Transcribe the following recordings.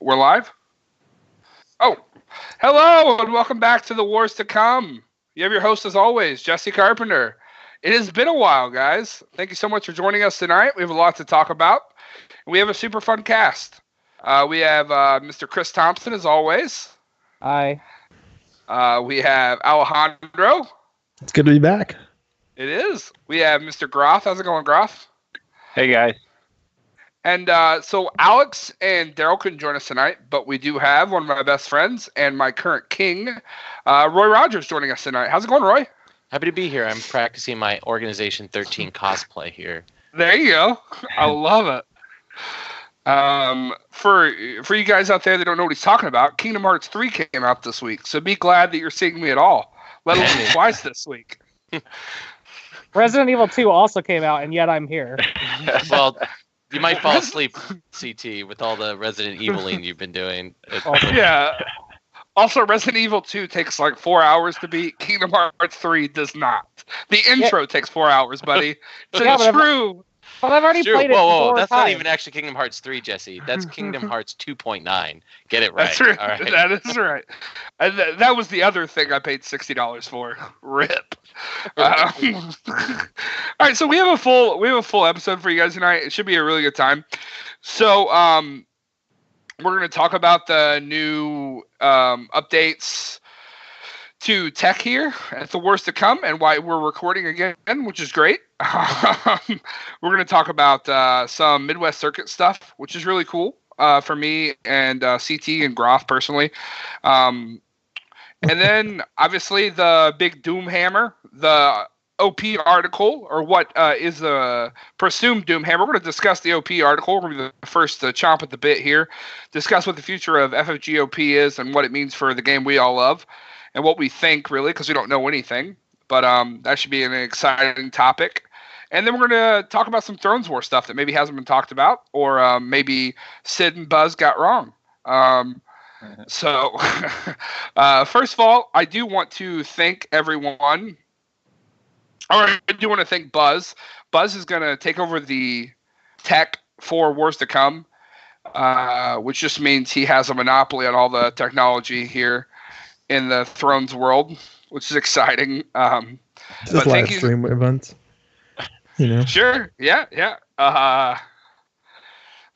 We're live? Oh, hello and welcome back to the Wars to Come. You have your host as always, Jesse Carpenter. It has been a while, guys. Thank you so much for joining us tonight. We have a lot to talk about. We have a super fun cast. We have Mr. Chris Thompson as always. Hi. We have Alejandro. It's good to be back. It is. We have Mr. Groff. How's it going, Groff? Hey, guys. And so Alex and Daryl couldn't join us tonight, but we do have one of my best friends and my current king, Roy Rogers, joining us tonight. How's it going, Roy? Happy to be here. I'm practicing my Organization 13 cosplay here. There you go. I love it. For you guys out there that don't know what he's talking about, Kingdom Hearts 3 came out this week, so be glad that you're seeing me at all, let alone twice this week. Resident Evil 2 also came out, and yet I'm here. Well, you might fall asleep, CT, with all the Resident Eviling you've been doing. Yeah. Also, Resident Evil 2 takes like 4 hours to beat. Kingdom Hearts 3 does not. The intro takes 4 hours, buddy. It's true. But I've already played it Whoa, that's times. not even actually Kingdom Hearts 3, Jesse. That's Kingdom Hearts 2.9. Get it right. That's right. All right. That is right. And that was the other thing I paid $60 for. Rip. All right, so we have a full episode for you guys tonight. It should be a really good time. So we're going to talk about the new updates to tech here at the Wars to Come and why we're recording again, which is great. We're going to talk about some Midwest Circuit stuff, which is really cool for me and CT and Groff personally. And then, obviously, the big Doom Hammer, the OP article, or what is the presumed Doom Hammer. We're going to discuss the OP article. We're going to be the first to chomp at the bit here. Discuss what the future of FFGOP is and what it means for the game we all love. And what we think, really, because we don't know anything. But that should be an exciting topic. And then we're going to talk about some Thrones War stuff that maybe hasn't been talked about, or maybe Sid and Buzz got wrong. So, first of all, I do want to thank everyone. Or I do want to thank Buzz. Buzz is going to take over the tech for Wars to Come, which just means he has a monopoly on all the technology here in the Thrones world, which is exciting. Just live stream events. You know? Sure. Yeah.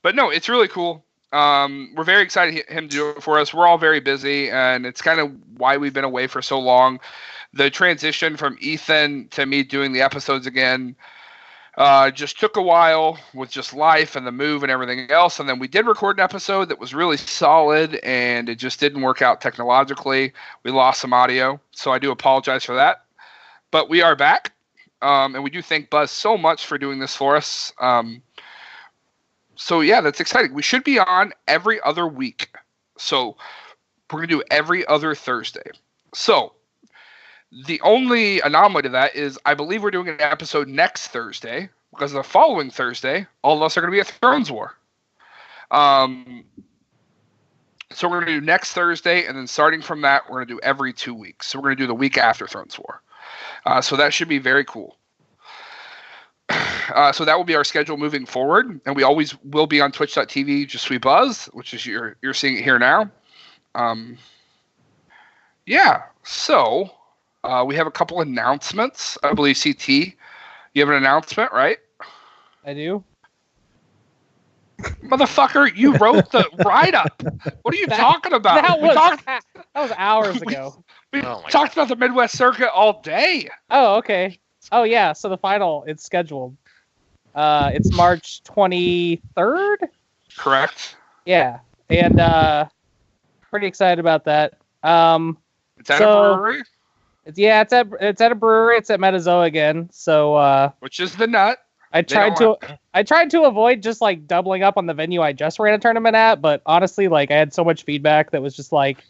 But no, it's really cool. We're very excited him to do it for us. We're all very busy, and it's kind of why we've been away for so long. The transition from Ethan to me doing the episodes again just took a while with just life and the move and everything else. And then we did record an episode that was really solid, and it just didn't work out technologically. We lost some audio, so I do apologize for that. But we are back, and we do thank Buzz so much for doing this for us. So, yeah, that's exciting. We should be on every other week. So we're going to do every other Thursday. So the only anomaly to that is I believe we're doing an episode next Thursday because the following Thursday, all of us are going to be at Thrones War. So we're going to do next Thursday, and then starting from that, we're going to do every 2 weeks. So we're going to do the week after Thrones War. So that should be very cool. So that will be our schedule moving forward, and we always will be on twitch.tv, just Sweet Buzz, which is you're seeing it here now. Yeah, so we have a couple announcements. I believe CT, you have an announcement, right? I do. Motherfucker, you wrote the write-up. What are you talking about? That was hours ago. We talked about the Midwest Circuit all day. Oh, okay. Oh, yeah, so the final, it's scheduled. It's March 23rd? Correct. Yeah, and pretty excited about that. It's at a brewery? It's at a brewery. It's at Metazoa again. So which is the nut. I tried to avoid just like doubling up on the venue I just ran a tournament at, but honestly, like I had so much feedback that was just like,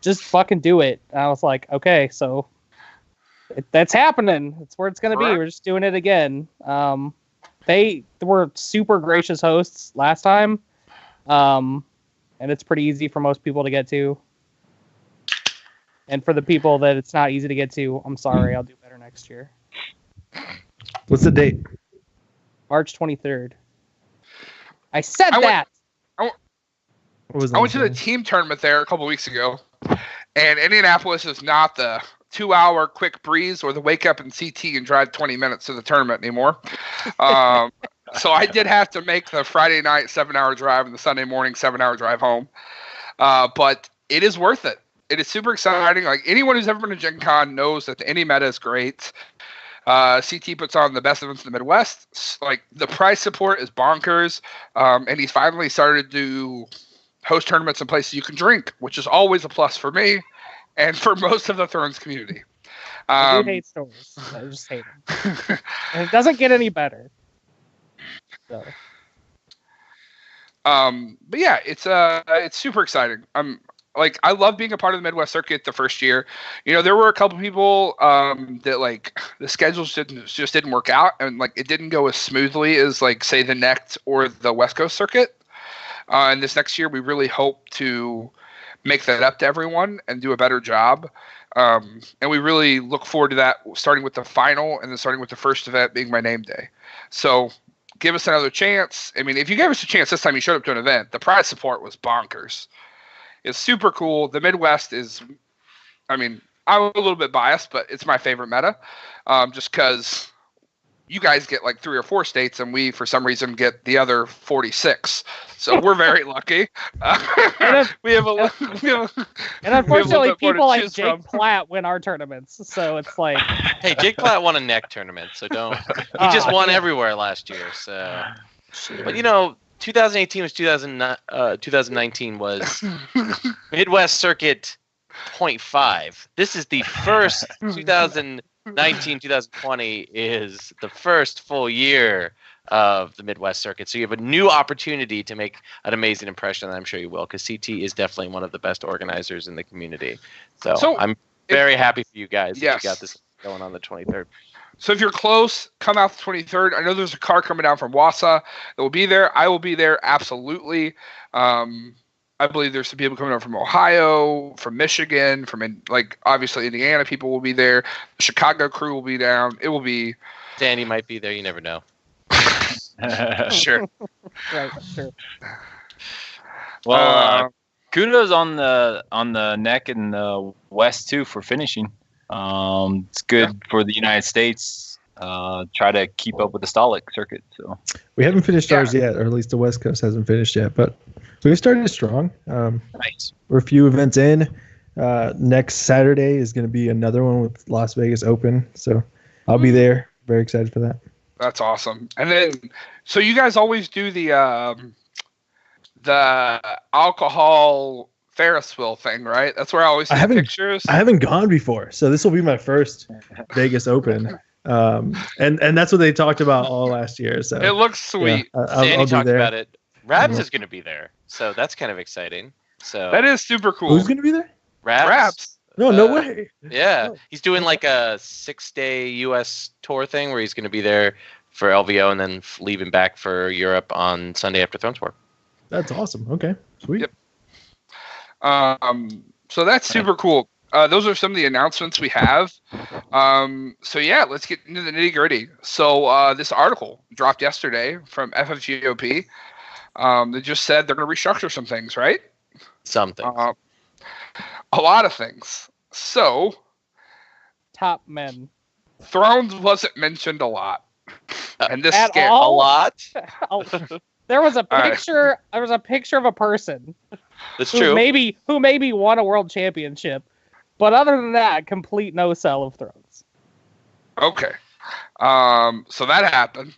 just fucking do it. And I was like, okay, so that's happening. It's where it's gonna be. We're just doing it again. They were super gracious hosts last time, and it's pretty easy for most people to get to. And for the people that it's not easy to get to, I'm sorry. I'll do better next year. What's the date? March 23rd. I said that. I went to the team tournament there a couple weeks ago, and Indianapolis is not the 2-hour quick breeze or the wake up in CT and drive 20 minutes to the tournament anymore. So I did have to make the Friday night 7-hour drive and the Sunday morning 7-hour drive home. But it is worth it. It is super exciting. Like anyone who's ever been to Gen Con knows that the Indy meta is great. CT puts on the best events in the Midwest. Like the prize support is bonkers. And he's finally started to host tournaments in places you can drink, which is always a plus for me and for most of the Thrones community. I do hate stores. I just hate them. And it doesn't get any better. So. But yeah, it's super exciting. I love being a part of the Midwest circuit the first year. You know, there were a couple people that like the schedules just didn't work out, and like it didn't go as smoothly as like say the NECT or the West Coast circuit. And this next year, we really hope to make that up to everyone and do a better job. And we really look forward to that, starting with the final and then starting with the first event being my name day. So give us another chance. I mean, if you gave us a chance this time you showed up to an event, the prize support was bonkers. It's super cool. The Midwest is, I mean, I'm a little bit biased, but it's my favorite meta. Just because you guys get like 3 or 4 states and we, for some reason, get the other 46. So we're very lucky. And unfortunately, people like Jake Platt win our tournaments. So it's like... Hey, Jake Platt won a NEC tournament, so don't... He just won everywhere last year, so... But, you know, 2018 was 2019 was Midwest Circuit 0.5. This is the first 2019-2020 is the first full year of the Midwest Circuit. So you have a new opportunity to make an amazing impression, and I'm sure you will, because CT is definitely one of the best organizers in the community. So I'm very happy for you guys that you got this going on the 23rd. So if you're close, come out the 23rd. I know there's a car coming down from Wausau that will be there. I will be there, absolutely. I believe there's some people coming over from Ohio, from Michigan, obviously Indiana people will be there. The Chicago crew will be down. It will be... Danny might be there. You never know. Sure. Right, sure. Well, kudos on the neck and the West, too, for finishing. It's good for the United States. Try to keep up with the Stolic circuit. So we haven't finished ours yet, or at least the West Coast hasn't finished yet. But we started strong. Nice. We're a few events in. Next Saturday is going to be another one with Las Vegas Open. So I'll be there. Very excited for that. That's awesome. And then, so you guys always do the alcohol Ferris wheel thing, right? That's where I always see pictures. I haven't gone before, so this will be my first Vegas Open. And that's what they talked about all last year. So it looks sweet. Yeah, Danny talked about it. Rabs is going to be there, so that's kind of exciting. So that is super cool. Who's going to be there? Rabs. No way. Yeah, he's doing like a 6-day U.S. tour thing where he's going to be there for LVO and then leaving back for Europe on Sunday after Thrones War. That's awesome. Okay, sweet. Yep. So that's super cool. Those are some of the announcements we have. So yeah, let's get into the nitty gritty. So this article dropped yesterday from FFGOP. They just said they're going to restructure some things, right? Some things. A lot of things. So top men. Thrones wasn't mentioned a lot. And this At scared all? a lot. There was a picture. Right. There was a picture of a person. That's true. Who maybe won a world championship, but other than that, complete no sell of Thrones. Okay, so that happened.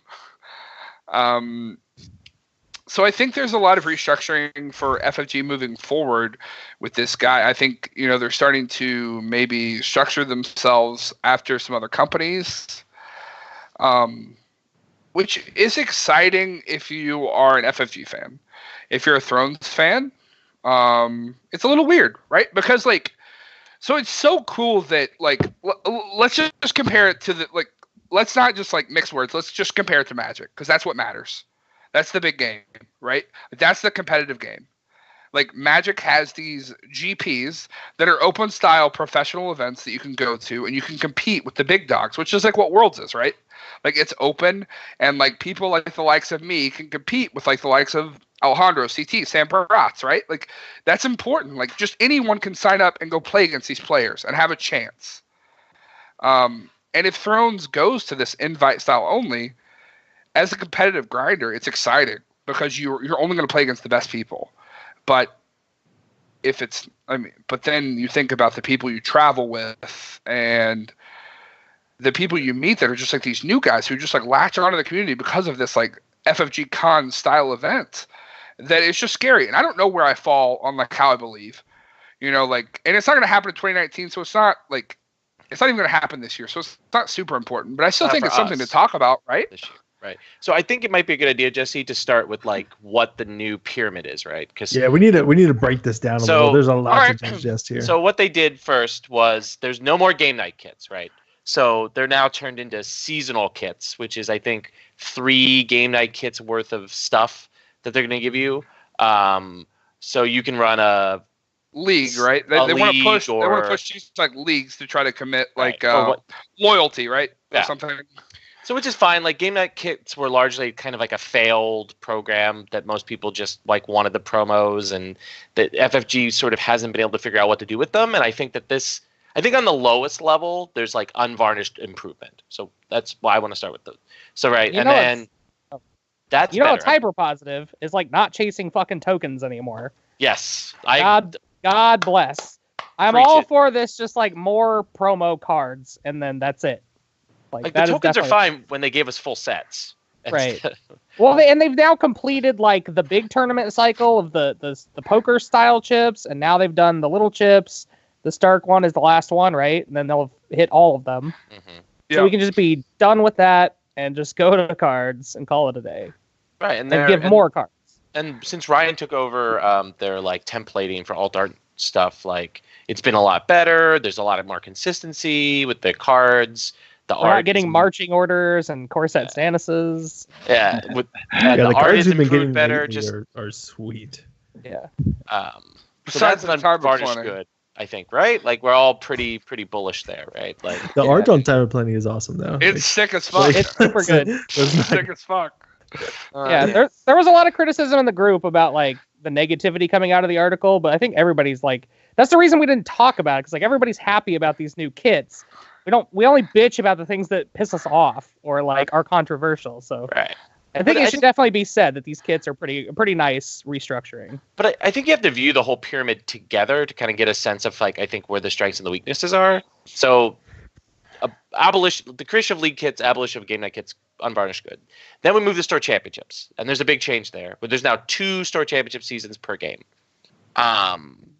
So I think there's a lot of restructuring for FFG moving forward with this guy. I think they're starting to maybe structure themselves after some other companies. Which is exciting if you are an FFG fan. If you're a Thrones fan, it's a little weird, right? Because so it's so cool that let's just compare it to let's not just mix words. Let's just compare it to Magic, because that's what matters. That's the big game, right? That's the competitive game. Magic has these GPs that are open style professional events that you can go to and you can compete with the big dogs, which is what Worlds is, right? It's open, and people like the likes of me can compete with the likes of Alejandro, CT, Sam Peratz, right? Like, that's important. Like, just anyone can sign up and go play against these players and have a chance. And if Thrones goes to this invite style only, as a competitive grinder, it's exciting because you're only going to play against the best people. But but then you think about the people you travel with and the people you meet that are just like these new guys who just like latch onto the community because of this like FFG Con style event, that it's just scary. And I don't know where I fall on like how I believe, like, and it's not going to happen in 2019. So it's not even going to happen this year. So it's not super important, but I still think it's something to talk about, right? This year. Right. So I think it might be a good idea, Jesse, to start with like what the new pyramid is, right? Because we need to break this down a little. There's a lot to digest here. So what they did first was there's no more game night kits, right? So they're now turned into seasonal kits, which is I think 3 game night kits worth of stuff that they're going to give you. So you can run a league, right? They want to push. They want to push these like leagues to try to commit like loyalty, right? Or something. So which is fine. Like game night kits were largely kind of like a failed program that most people just like wanted the promos, and that FFG sort of hasn't been able to figure out what to do with them. And I think that on the lowest level, there's like unvarnished improvement. So that's why I want to start with those. So right, and then that's what's hyper positive is like not chasing fucking tokens anymore. Yes, God bless. I'm all for this. Just like more promo cards, and then that's it. Like the tokens are fine when they gave us full sets. Right. Well, they've now completed like the big tournament cycle of the poker style chips, and now they've done the little chips. The Stark one is the last one, right? And then they'll hit all of them. Mm-hmm. So we can just be done with that and just go to the cards and call it a day. Right, and give more cards. And since Ryan took over their like templating for alt art stuff, like it's been a lot better. There's a lot more consistency with the cards. We're not getting marching orders and Corset Stannises. Yeah, the art cards is we've been getting better. Are sweet. Yeah. So that's an unvarnished good, I think, right? Like we're all pretty bullish there, right? Like the art on Time of Plenty is awesome, though. It's sick as fuck. It's super good. It's sick as fuck. There was a lot of criticism in the group about like the negativity coming out of the article, but I think everybody's like, that's the reason we didn't talk about it, because like everybody's happy about these new kits. We only bitch about the things that piss us off or like are controversial. So right. I think it should definitely be said that these kits are pretty nice restructuring. But I think you have to view the whole pyramid together to kind of get a sense of like I think where the strengths and the weaknesses are. So the creation of league kits, abolition of game night kits, unvarnished good. Then we move to store championships, and there's a big change there. But there's now 2 store championship seasons per game,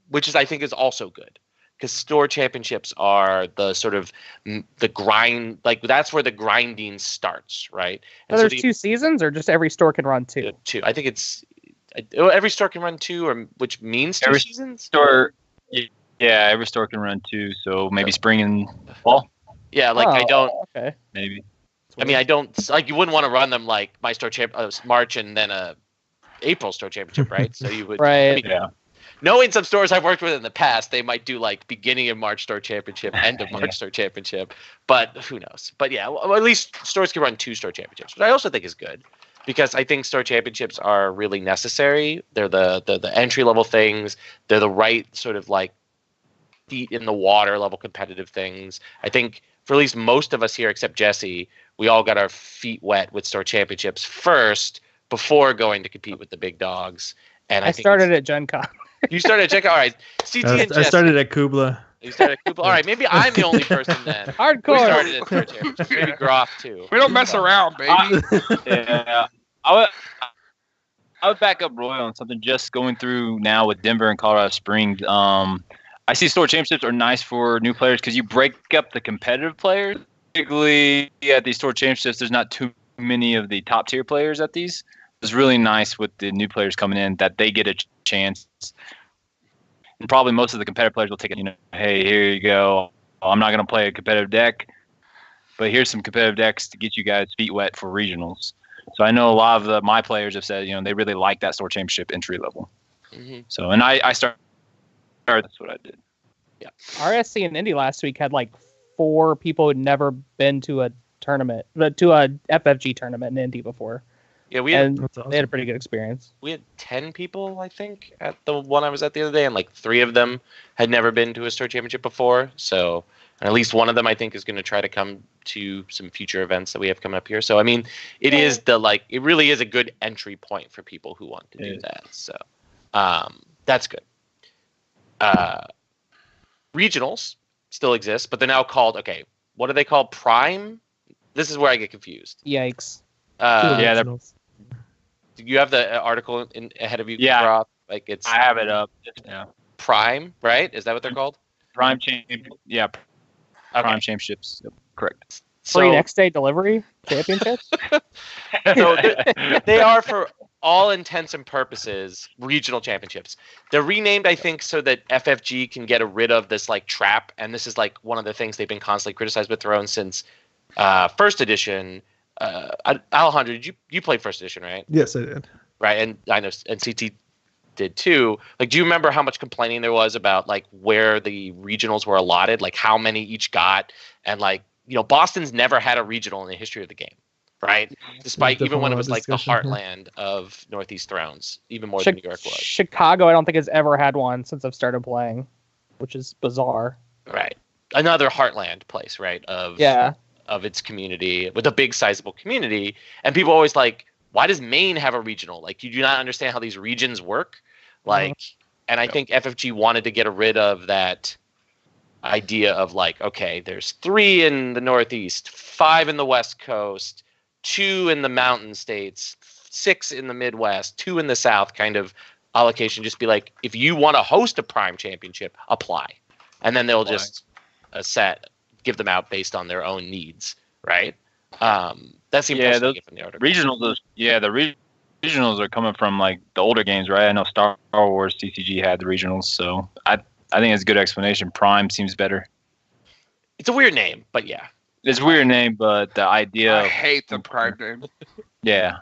which is I think is also good. Because store championships are the sort of the grind, like that's where the grinding starts, right? And so there's 2 seasons, or just every store can run 2? 2. I think it's every store can run 2, or which means 2 seasons. Every store can run 2. So maybe spring and fall. Yeah, like I don't. Okay. Maybe. I mean, I don't like. You wouldn't want to run them like my store March and then a April store championship, right? So you would. Right. I mean, knowing some stores I've worked with in the past, they might do like beginning of March store championship, end of March store championship, but who knows? But yeah, well, at least stores can run 2 store championships, which I also think is good, because I think store championships are really necessary. They're the entry level things. They're the right sort of like feet in the water level competitive things. I think for at least most of us here, except Jesse, we all got our feet wet with store championships first before going to compete with the big dogs. And I started at Gen Con. You started at Gen Con. All right. CT and Jesse. I started at Kubla. You started at Kubla. All right. Maybe I'm the only person then. Hardcore. We started at store championships. Maybe Groff too. We don't mess around, baby. I would back up Roy on something just going through now with Denver and Colorado Springs. I see store championships are nice for new players because you break up the competitive players. Typically, at these store championships, there's not too many of the top tier players at these. It's really nice with the new players coming in that they get a chance. And probably most of the competitive players will take it, hey, here you go. I'm not going to play a competitive deck, but here's some competitive decks to get you guys feet wet for regionals. So I know a lot of my players have said, they really like that store championship entry level. Mm-hmm. So, and I started, that's what I did. Yeah. RSC and Indy last week had like 4 people who'd never been to a tournament, to a FFG tournament in Indy before. Yeah, we had, and That's awesome. they had a pretty good experience. we had 10 people, I think, at the one I was at the other day, and like 3 of them had never been to a store championship before. So, and at least one of them, I think, is going to try to come to some future events that we have coming up here. So, I mean, it is it really is a good entry point for people who want to do that. So, that's good. Regionals still exist, but they're now called, okay, what are they called? Prime? This is where I get confused. Yikes. Yeah, they're- Originals. Do you have the article ahead of you? Yeah. Rob? Like it's I have it up. Yeah. Prime, right? Is that what they're called? Prime champion. Yeah. Okay. Prime championships. Yep, correct. Free So, next day delivery championships. so they are, for all intents and purposes, regional championships. They're renamed, I think, so that FFG can get rid of this like trap. And this is like one of the things they've been constantly criticized with Throne since first edition. Alejandro, you played first edition, right? Yes, I did. Right, and I know, and CT did too. Like, do you remember how much complaining there was about like where the regionals were allotted, like how many each got, and like, you know, Boston's never had a regional in the history of the game, right? Despite even when it was like the heartland of Northeast Thrones, even more than New York was. Chicago, I don't think has ever had one since I've started playing, which is bizarre. Right, another heartland place, right? Of its community, with a big sizable community, and people always like, why does Maine have a regional? Like, you do not understand how these regions work. Like, and I think FFG wanted to get rid of that idea of like, okay, there's 3 in the Northeast, 5 in the West Coast, 2 in the mountain states, 6 in the Midwest, 2 in the South, kind of allocation. Just be like, if you want to host a Prime Championship, apply. And then they'll just give them out based on their own needs, right? That's the impression I get from the article. Regionals, the regionals are coming from like the older games, right? I know Star Wars CCG had the regionals, so I think it's a good explanation. Prime seems better. It's a weird name, but yeah. It's a weird name, but the idea. I hate the Prime name. Yeah.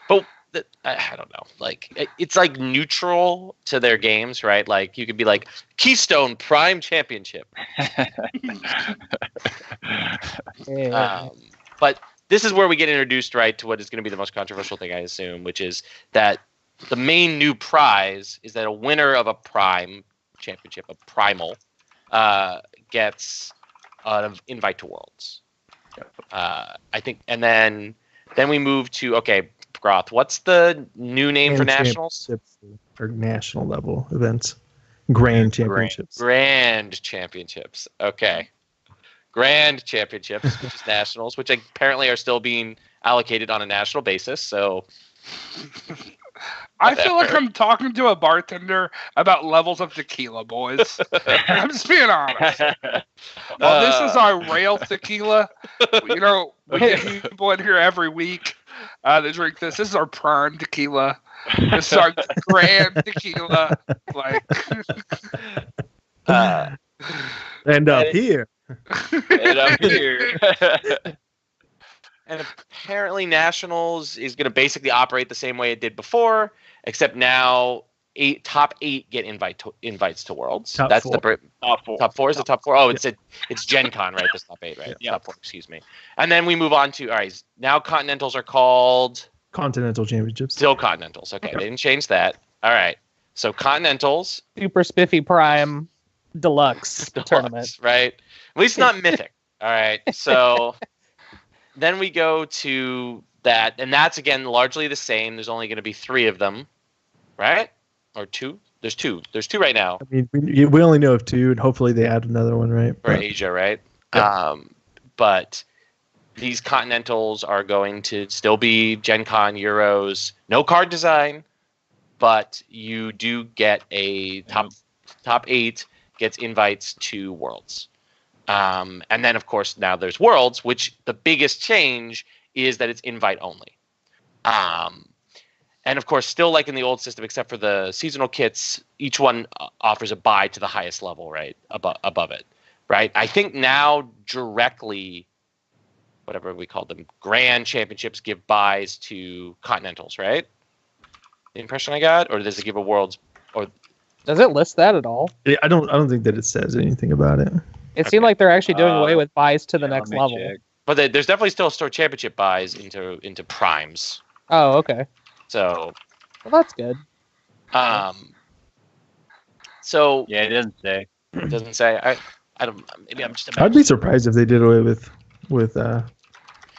But I don't know. Like, it's like neutral to their games, right? Like, you could be like Keystone Prime Championship. But this is where we get introduced, right, to what is going to be the most controversial thing, I assume, which is that the main new prize is that a winner of a Prime Championship, a Primal, gets an invite to Worlds. I think, and then we move to, okay, Groth, what's the new name for nationals? Or national level events. Grand championships. Grand championships. Okay. Grand championships, which is nationals, which apparently are still being allocated on a national basis. So I feel like I'm talking to a bartender about levels of tequila, boys. I'm just being honest. Well, this is our rail tequila. You know, we get people in here every week to drink this. This is our prime tequila. This is our grand tequila. Like, and up here. And up here. And apparently Nationals is going to basically operate the same way it did before, except now top 8 get invites to Worlds. That's 4. Top 4 is the top 4. Oh, it's Gen Con, right? That's top 8, right? Yeah. Top 4, excuse me. And then we move on to, all right, now Continentals are called Continental Championships. Still Continentals. Okay, they didn't change that. All right. So Continentals. Super Spiffy Prime Deluxe tournament. Right? At least not Mythic. All right. So then we go to that, and that's again largely the same. There's only going to be 3 of them, right? Or 2? There's 2. There's 2 right now. I mean, we only know of 2, and hopefully they add another one, right? For Asia, right? Yeah. But these Continentals are going to still be Gen Con Euros. No card design, but you do get a top 8 gets invites to Worlds. And then, of course, now there's Worlds, which the biggest change is that it's invite only. And, of course, still like in the old system, except for the seasonal kits, each one offers a buy to the highest level, right, above it, right? I think now directly, whatever we call them, Grand Championships give buys to Continentals, right? The impression I got? Or does it give a Worlds? Or does it list that at all? Yeah, I don't think that it says anything about it. It seemed like they're actually doing away with buys to the next level. Check. But there's definitely still store championship buys into primes. Oh, okay. So, well, that's good. So Yeah, it doesn't say. It doesn't say. I don't. Maybe I'm just. I'd be surprised if they did away with I buys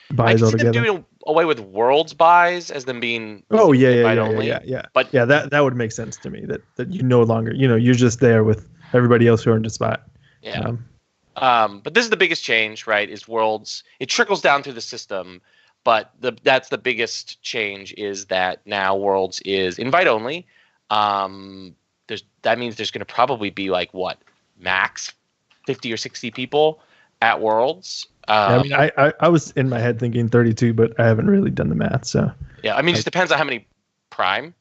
can see them altogether. doing away with worlds buys as them being. Oh yeah, invite yeah, only. yeah. But yeah, that would make sense to me. That you no longer, you're just there with everybody else who earned a spot. Yeah. But this is the biggest change, right? Is worlds. It trickles down through the system, but that's the biggest change is that now worlds is invite only. That means there's going to probably be like what max 50 or 60 people at worlds. I mean, I was in my head thinking 32, but I haven't really done the math. So yeah, I mean, it just depends on how many prime,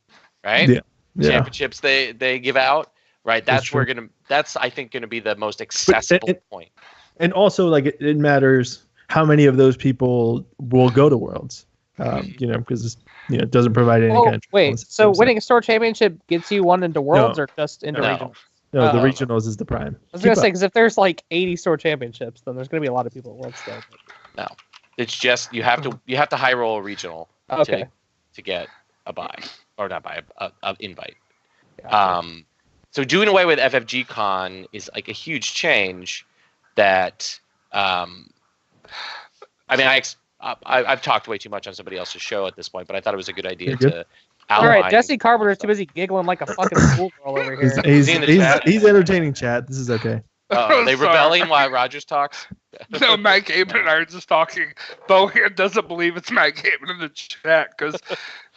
right? Yeah. Championships they give out, right? That's I think gonna be the most accessible point. And also, like it matters how many of those people will go to Worlds, because it doesn't provide any kind of. Wait, so winning a store championship gets you one into Worlds or just into regionals? No, the regionals is the prime. I was gonna say because if there's like 80 store championships, then there's gonna be a lot of people at Worlds still. No, it's just you have to high roll a regional to get a buy or not buy a invite. Gotcha. So doing away with FFG Con is like a huge change. That I mean I've talked way too much on somebody else's show at this point, but I thought it was a good idea to. All right, Jesse Carpenter's too busy giggling like a fucking schoolgirl over here. He's entertaining chat. This is okay. Are they rebelling while Rogers talks? No, Matt Gaiman and I are just talking. Bohan doesn't believe it's Matt Gaiman in the chat because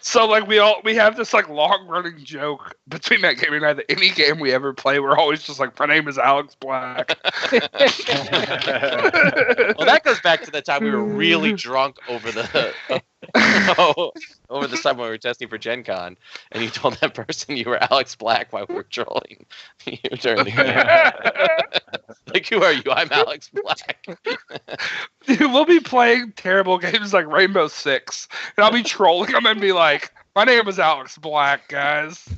so like we have this like long running joke between Matt Gaiman and I that any game we ever play, we're always just like, my name is Alex Black. Well, that goes back to the time we were really drunk over the summer when we were testing for Gen Con, and you told that person you were Alex Black while we were trolling you during the game. Like, who are you? I'm Alex Black. Dude, we'll be playing terrible games like Rainbow Six, and I'll be trolling them and be like, my name is Alex Black, guys.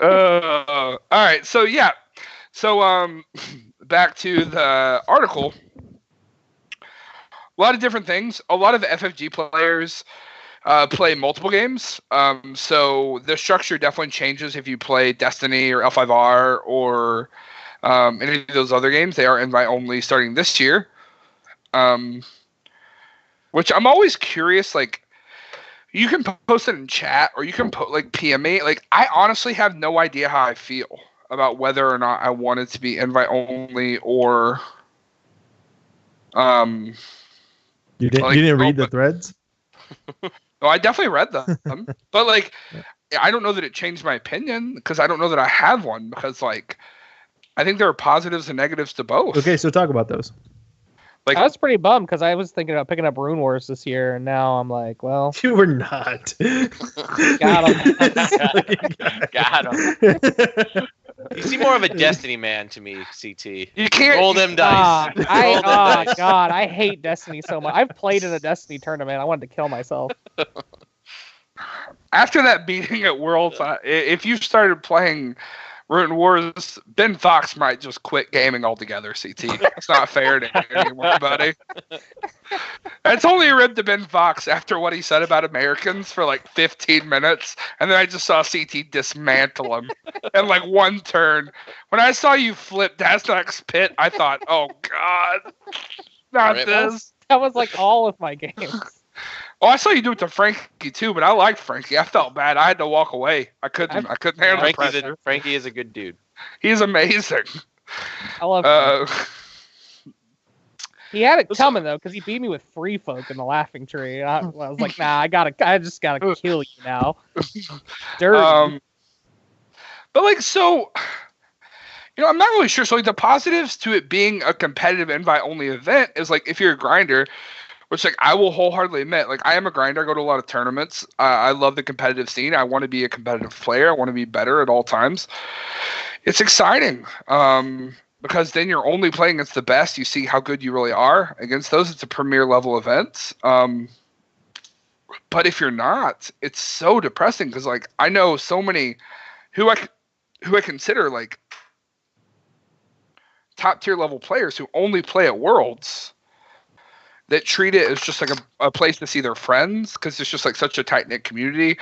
All right, so yeah. So back to the article. A lot of different things. A lot of FFG players play multiple games. So the structure definitely changes if you play Destiny or L5R or any of those other games. They are invite only starting this year. Which I'm always curious, like, you can post it in chat or you can PM me. Like, I honestly have no idea how I feel about whether or not I want it to be invite only or You didn't read the threads? No, I definitely read them. But like, I don't know that it changed my opinion because I don't know that I have one because like, I think there are positives and negatives to both. Okay, so talk about those. Like, I was pretty bummed because I was thinking about picking up Rune Wars this year, and now I'm like, well, you were not. Got him. Got him. You seem more of a Destiny man to me, CT. You can't roll them dice. God, I hate Destiny so much. I've played in a Destiny tournament. I wanted to kill myself. After that beating at Worlds, if you started playing Rune Wars, Ben Fox might just quit gaming altogether, CT. It's not fair to you anymore, buddy. It's only a rib to Ben Fox after what he said about Americans for like 15 minutes, and then I just saw CT dismantle him in like one turn. When I saw you flip Dasnak's pit, I thought, oh God, not this. That was like all of my games. Oh, I saw you do it to Frankie too, but I liked Frankie. I felt bad. I had to walk away. I couldn't handle the pressure. Frankie is a good dude. He's amazing. I love him. He had it coming though, because he beat me with Free Folk in the Laughing Tree. And I was like, nah, I just gotta kill you now. Dirty. But like, so, I'm not really sure. So like, the positives to it being a competitive invite-only event is like, if you're a grinder. Which, like, I will wholeheartedly admit, like, I am a grinder. I go to a lot of tournaments. I love the competitive scene. I want to be a competitive player. I want to be better at all times. It's exciting because then you're only playing against the best. You see how good you really are against those. It's a premier level event. But if you're not, it's so depressing because, like, I know so many who I consider, like, top tier level players who only play at Worlds that treat it as just like a place to see their friends because it's just like such a tight knit community,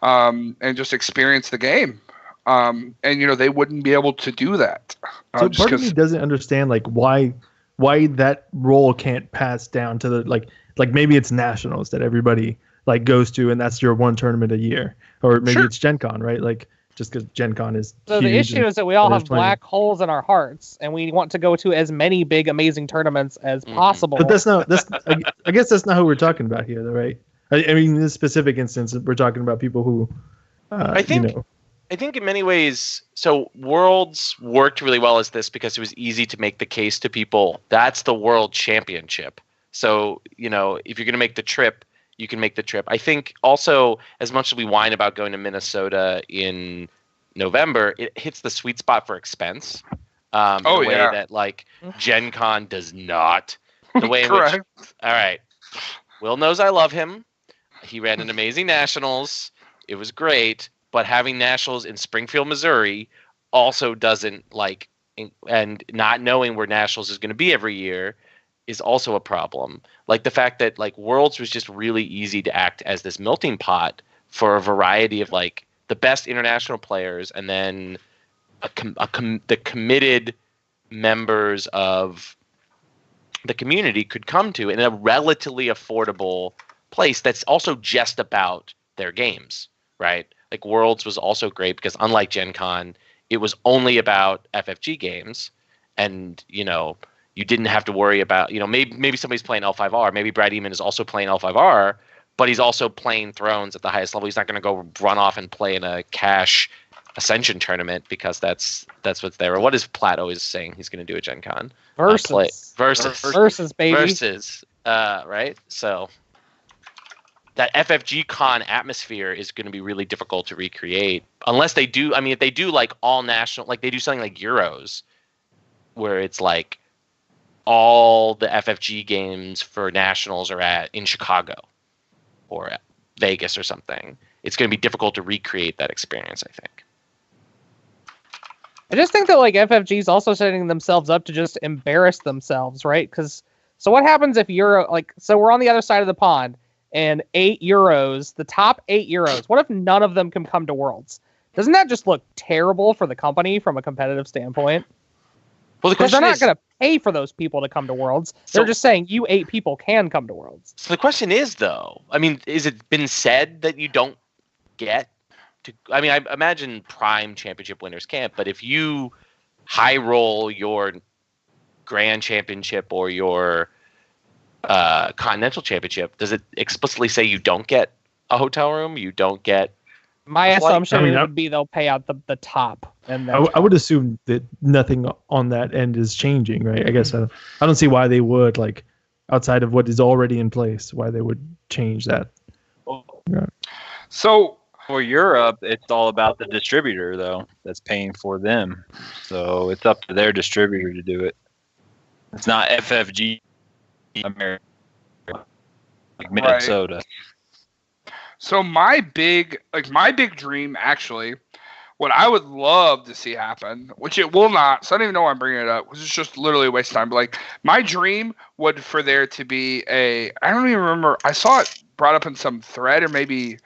and just experience the game. And they wouldn't be able to do that. So part of me doesn't understand like why that role can't pass down to the like maybe it's nationals that everybody like goes to and that's your one tournament a year, or maybe it's Gen Con, right? Like just because Gen Con is so huge the issue is that we all have black holes in our hearts and we want to go to as many big amazing tournaments as possible. But I guess that's not who we're talking about here though, right? I mean in this specific instance we're talking about people who I think in many ways, so Worlds worked really well as this because it was easy to make the case to people. That's the World Championship. So, if you're going to make the trip, you can make the trip. I think also, as much as we whine about going to Minnesota in November, it hits the sweet spot for expense. In a way that, like, Gen Con does not. The way in which, all right, Will knows I love him. He ran an amazing Nationals. It was great. But having Nationals in Springfield, Missouri also doesn't and not knowing where Nationals is going to be every year is also a problem. Like the fact that like Worlds was just really easy to act as this melting pot for a variety of like the best international players and then the committed members of the community could come to in a relatively affordable place that's also just about their games, right? Like Worlds was also great because unlike Gen Con, it was only about FFG games, and you didn't have to worry about maybe somebody's playing L5R, maybe Brad Eamon is also playing L5R, but he's also playing Thrones at the highest level. He's not going to go run off and play in a cash Ascension tournament because that's what's there. Or what is Platt always saying he's going to do at Gen Con? Versus baby. Right? So that FFG Con atmosphere is going to be really difficult to recreate unless they do. I mean, if they do like all national, like they do something like Euros, where it's like all the FFG games for nationals are in Chicago or at Vegas or something. It's going to be difficult to recreate that experience, I think. I just think that like FFG is also setting themselves up to just embarrass themselves, right? Because so what happens if so we're on the other side of the pond. And 8 Euros, the top 8 Euros. What if none of them can come to Worlds? Doesn't that just look terrible for the company from a competitive standpoint? Well, because they're not going to pay for those people to come to Worlds. They're just saying you 8 people can come to Worlds. So the question is, though, I mean, is it been said that you don't get to? I mean, I imagine Prime Championship winners can't, but if you high roll your Grand Championship or your Continental Championship, does it explicitly say you don't get a hotel room? You don't get my assumption would be they'll pay out the top. And I would assume that nothing on that end is changing, right? I guess I don't see why they would, like, outside of what is already in place, why they would change that. Yeah. So for Europe, it's all about the distributor, though, that's paying for them. So it's up to their distributor to do it. It's not FFG America, like Minnesota. Right. So my big dream, actually, what I would love to see happen, which it will not, so I don't even know why I'm bringing it up, because it's just literally a waste of time. But like my dream would for there to be I don't even remember, I saw it brought up in some thread or maybe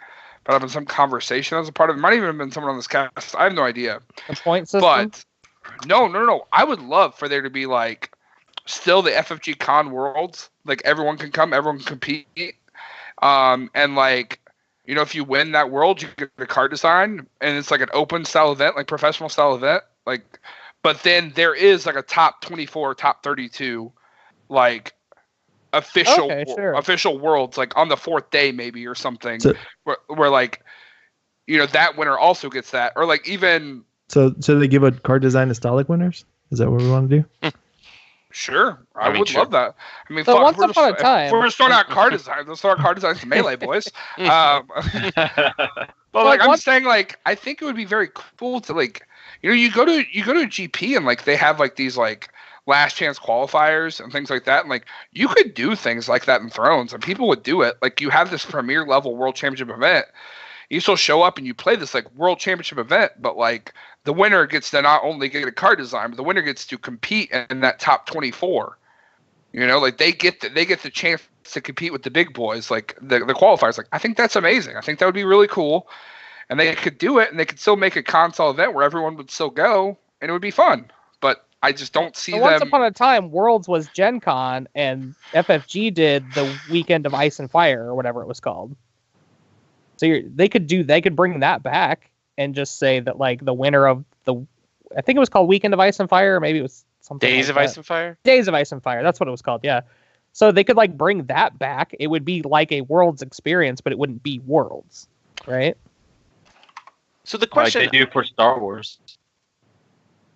brought up in some conversation as a part of it. Might even have been someone on this cast. I have no idea. A point system? But no. I would love for there to be like still the FFG Con Worlds, like everyone can come, everyone can compete, and like, you know, if you win that world, you get a card design, and it's like an open style event, like professional style event, like. But then there is like a top 24, top 32, like official worlds, like on the 4th day maybe or something, where like, you know, that winner also gets that, or like even. So they give a card design to Stolic winners? Is that what we want to do? Sure, I would love that. I mean, so once upon a time, we're starting out card design. Let's start card designs to Melee, boys. But like I'm saying, like I think it would be very cool to like, you know, you go to a GP and like they have like these like last chance qualifiers and things like that, and like you could do things like that in Thrones, and people would do it. Like you have this premier level world championship event, You still show up and you play this like world championship event, but like the winner gets to not only get a card design, but the winner gets to compete in that top 24. You know, like they get the chance to compete with the big boys, like the qualifiers. Like, I think that's amazing. I think that would be really cool, and they could do it, and they could still make a console event where everyone would still go, and it would be fun. But I just don't see them. Once upon a time, Worlds was Gen Con, and FFG did the Weekend of Ice and Fire or whatever it was called. So they could bring that back and just say that like the winner of I think it was called Weekend of Ice and Fire, or maybe it was something Days like of Ice and Fire. Days of Ice and Fire. That's what it was called. Yeah. So they could like bring that back. It would be like a Worlds experience, but it wouldn't be Worlds, right? So the question like they do for Star Wars.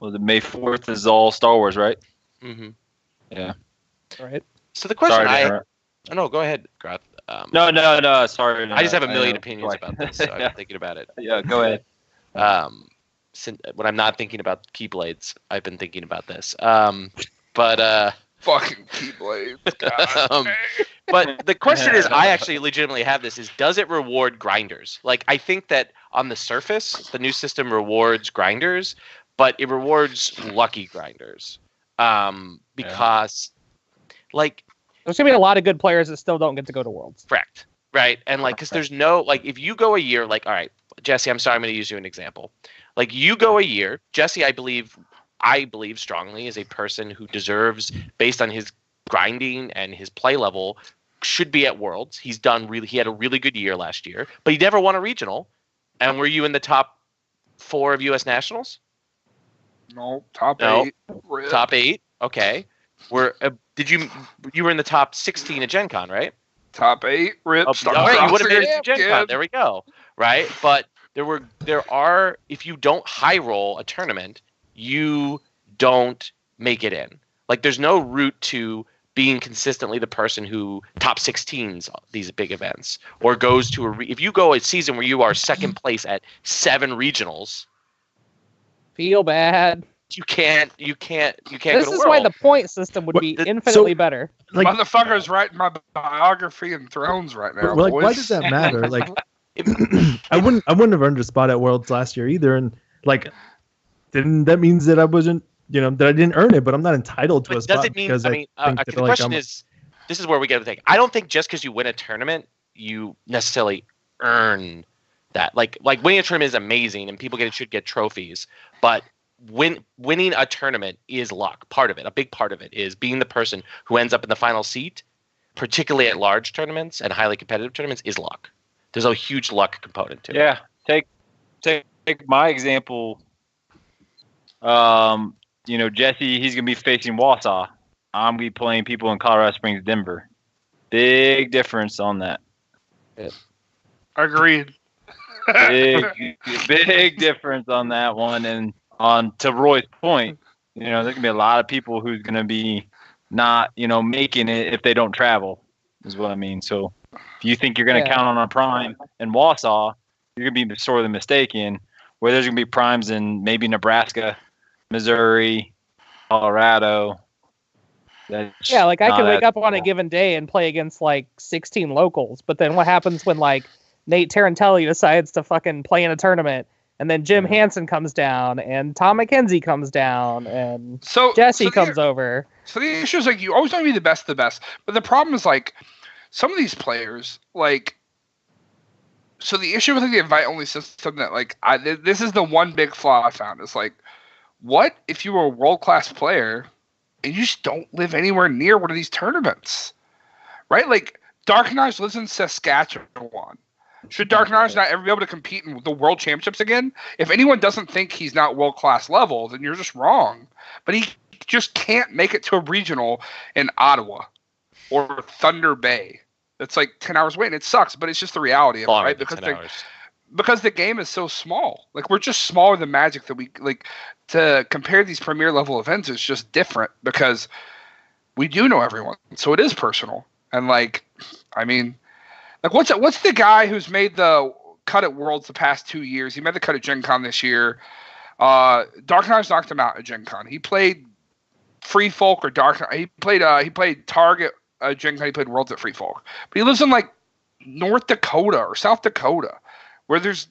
Well, the May 4th is all Star Wars, right? Mm-hmm. Yeah. Right. So the question No, go ahead, Groth. no. Sorry. No, I just have a million opinions about this, so Yeah. I'm thinking about it. Yeah, go ahead. When I'm not thinking about Keyblades, I've been thinking about this. But Fucking Keyblades. God. but the question is, I actually legitimately have this: does it reward grinders? Like, I think that on the surface, the new system rewards grinders, but it rewards lucky grinders. Because, like, There's gonna be a lot of good players that still don't get to go to Worlds. correct, right? And like, because there's no like, if you go a year, like, all right, Jesse, I'm sorry, I'm going to use you an example. Like, you go a year, Jesse, I believe strongly is a person who deserves, based on his grinding and his play level, should be at Worlds. He had a really good year last year, but he never won a regional. And were you in the top 4 of U.S. Nationals? No, top No. 8. Rip. Top 8. Okay. You were in the top 16 at Gen Con, right? Top 8. Rip. Oh, Start right, you would have crossing made it to Gen again. Con. There we go. Right? But there are, if you don't high roll a tournament, you don't make it in. Like, there's no route to being consistently the person who top 16s these big events, or goes to if you go a season where you are second place at 7 regionals, Feel bad. you can't go This to is World. why the point system would be infinitely better. Like, Motherfucker's writing my biography in Thrones right now. like, boys. why does that matter? Like, I wouldn't have earned a spot at Worlds last year either, and like, then that means that I wasn't, that I didn't earn it, but I'm not entitled to But a spot does it mean? because I mean, think the that, like, question is, this is where we get to think. I don't think just because you win a tournament, you necessarily earn that. Like winning a tournament is amazing, and people should get trophies, but winning a tournament is luck. Part of it, a big part of it, is being the person who ends up in the final seat, particularly at large tournaments and highly competitive tournaments, is luck. There's a huge luck component to it. Yeah, take my example. Jesse, he's gonna be facing Wausau. I'm gonna be playing people in Colorado Springs, Denver. Big difference on that. Agreed. Big difference on that one. And to Roy's point, there's gonna be a lot of people who's gonna be not, making it if they don't travel, is what I mean. So if you think you're gonna count on a prime in Wausau, you're gonna be sorely mistaken. Where there's gonna be primes in maybe Nebraska, Missouri, Colorado. Yeah, like I can wake up on a given day and play against like 16 locals, but then what happens when like Nate Tarantelli decides to fucking play in a tournament, and then Jim Hansen comes down, and Tom McKenzie comes down, and Jesse comes over. So the issue is like you always want to be the best of the best, but the problem is like some of these players like. So the issue with the invite-only system that like this is the one big flaw I found is like, what if you were a world-class player and you just don't live anywhere near one of these tournaments, right? Like Dark Knives lives in Saskatchewan. Should Dark Knives not ever be able to compete in the World Championships again? If anyone doesn't think he's not world-class level, then you're just wrong. But he just can't make it to a regional in Ottawa or Thunder Bay. It's like 10 hours away, and it sucks, but it's just the reality of it, right? Because the game is so small. Like, we're just smaller than Magic that we like to compare these premier level events is just different because we do know everyone. So it is personal. And like, I mean, like what's the guy who's made the cut at Worlds the past 2 years? He made the cut at Gen Con this year. Dark Knives knocked him out at Gen Con. He played Free Folk or Dark Knives. He played Target Gen Con. He played Worlds at Free Folk. But he lives in like North Dakota or South Dakota, where there's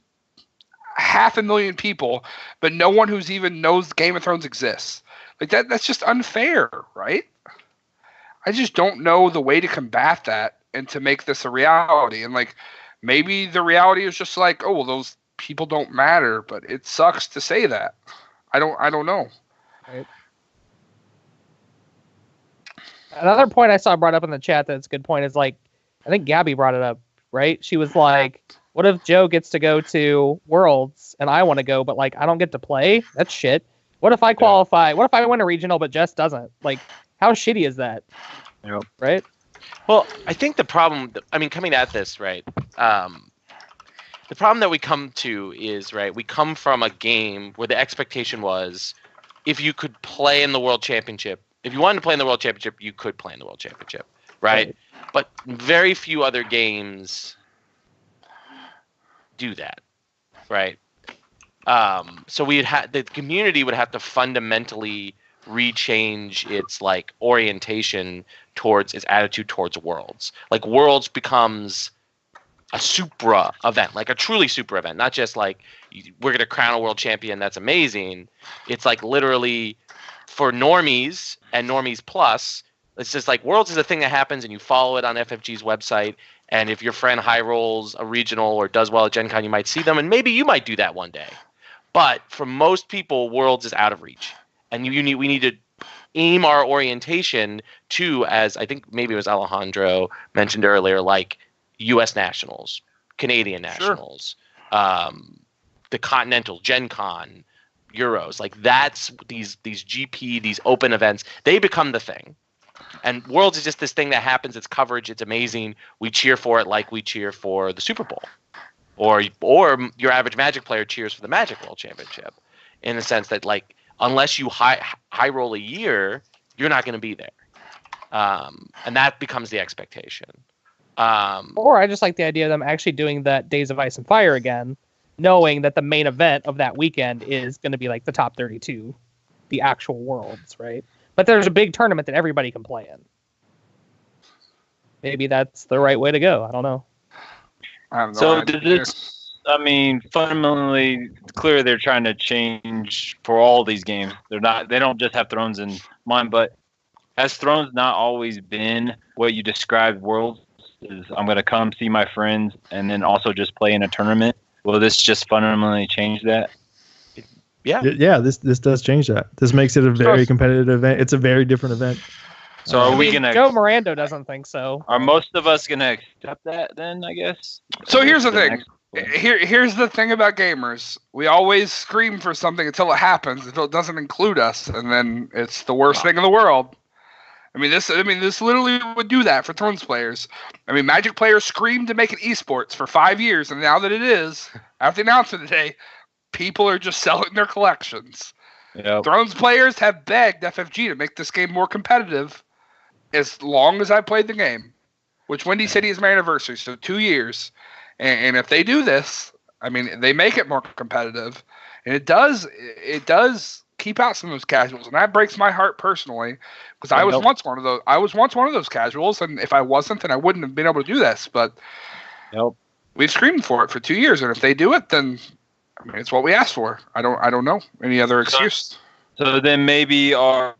500,000 people, but no one who's even knows Game of Thrones exists. Like that's just unfair, right? I just don't know the way to combat that and to make this a reality. And like, maybe the reality is just like, oh, well, those people don't matter, but it sucks to say that. I don't know. Right. Another point I saw brought up in the chat that's a good point is like, I think Gabby brought it up, right? She was like, what if Joe gets to go to Worlds and I want to go, but like I don't get to play? That's shit. What if I qualify? Yeah. What if I win a regional but Jess doesn't? Like, how shitty is that? Yep. Right? Well, I think the problem, I mean, coming at this, right, the problem that we come to is, right, we come from a game where the expectation was if you could play in the World Championship, if you wanted to play in the World Championship, you could play in the World Championship, right? But very few other games do that, right? So the community would have to fundamentally rechange its like orientation towards its attitude towards Worlds. Like Worlds becomes a supra event, like a truly super event, not just like we're going to crown a world champion. That's amazing. It's like literally for normies and normies plus. It's just like Worlds is a thing that happens and you follow it on FFG's website. And if your friend high rolls a regional or does well at Gen Con, you might see them. And maybe you might do that one day. But for most people, Worlds is out of reach. And we need to aim our orientation to, as I think maybe it was Alejandro mentioned earlier, like U.S. Nationals, Canadian Nationals, the Continental, Gen Con, Euros. Like that's these GP, these open events, they become the thing. And Worlds is just this thing that happens. It's coverage. It's amazing. We cheer for it like we cheer for the Super Bowl. Or your average Magic player cheers for the Magic World Championship. In the sense that, like, unless you high roll a year, you're not going to be there. And that becomes the expectation. Or I just like the idea of them actually doing that Days of Ice and Fire again, knowing that the main event of that weekend is going to be like the top 32, the actual Worlds, right? But there's a big tournament that everybody can play in. Maybe that's the right way to go. I don't know. So did this, I mean, fundamentally, clearly they're trying to change for all these games. They don't just have Thrones in mind, but has Thrones not always been what you described Worlds? Is I'm going to come see my friends and then also just play in a tournament. Will this just fundamentally change that? Yeah. This does change that. This makes it a very competitive event. It's a very different event. So are we gonna? Joe Miranda doesn't think so. Are most of us gonna accept that then? I guess. So here's the thing. Here's the thing about gamers. We always scream for something until it happens, until it doesn't include us, and then it's the worst thing in the world. This literally would do that for Thrones players. I mean, Magic players screamed to make it esports for 5 years, and now that it is, after the announcement today, people are just selling their collections. Yep. Thrones players have begged FFG to make this game more competitive as long as I played the game, which Windy City is my anniversary, so 2 years. And if they do this, I mean, they make it more competitive, and it does keep out some of those casuals, and that breaks my heart personally, because I was once one of those. I was once one of those casuals, and if I wasn't, then I wouldn't have been able to do this. But we've screamed for it for 2 years, and if they do it, then I mean, it's what we asked for. I don't know any other excuse. So then maybe our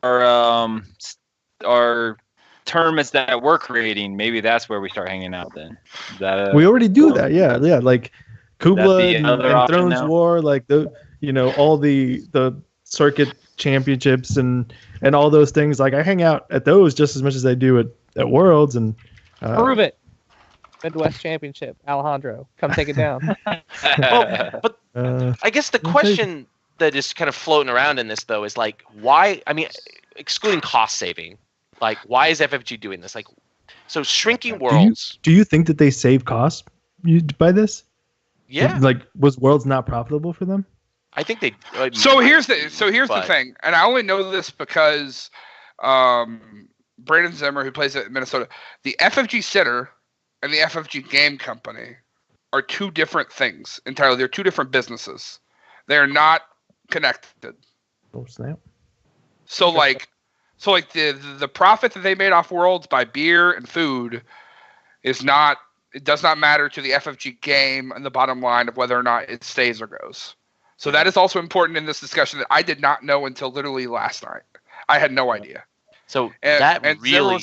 tournaments that we're creating, maybe that's where we start hanging out then. Is that we already do that, yeah. Like Kubla and Thrones War, like all the circuit championships and all those things. Like I hang out at those just as much as I do at Worlds. And prove it. Midwest Championship, Alejandro, come take it down. But I guess the question that is kind of floating around in this though is like, why? I mean, excluding cost saving. Like, why is FFG doing this? Like, so shrinking Worlds. Do you think that they save costs by this? Yeah. Like, was Worlds not profitable for them? I think they. So here's the thing, and I only know this because Brandon Zimmer, who plays at Minnesota, the FFG Center and the FFG Game Company are two different things entirely. They're two different businesses. They are not connected. Oh snap! So like the profit that they made off Worlds by beer and food is not it does not matter to the FFG game and the bottom line of whether or not it stays or goes. So that is also important in this discussion that I did not know until literally last night. I had no idea. So that really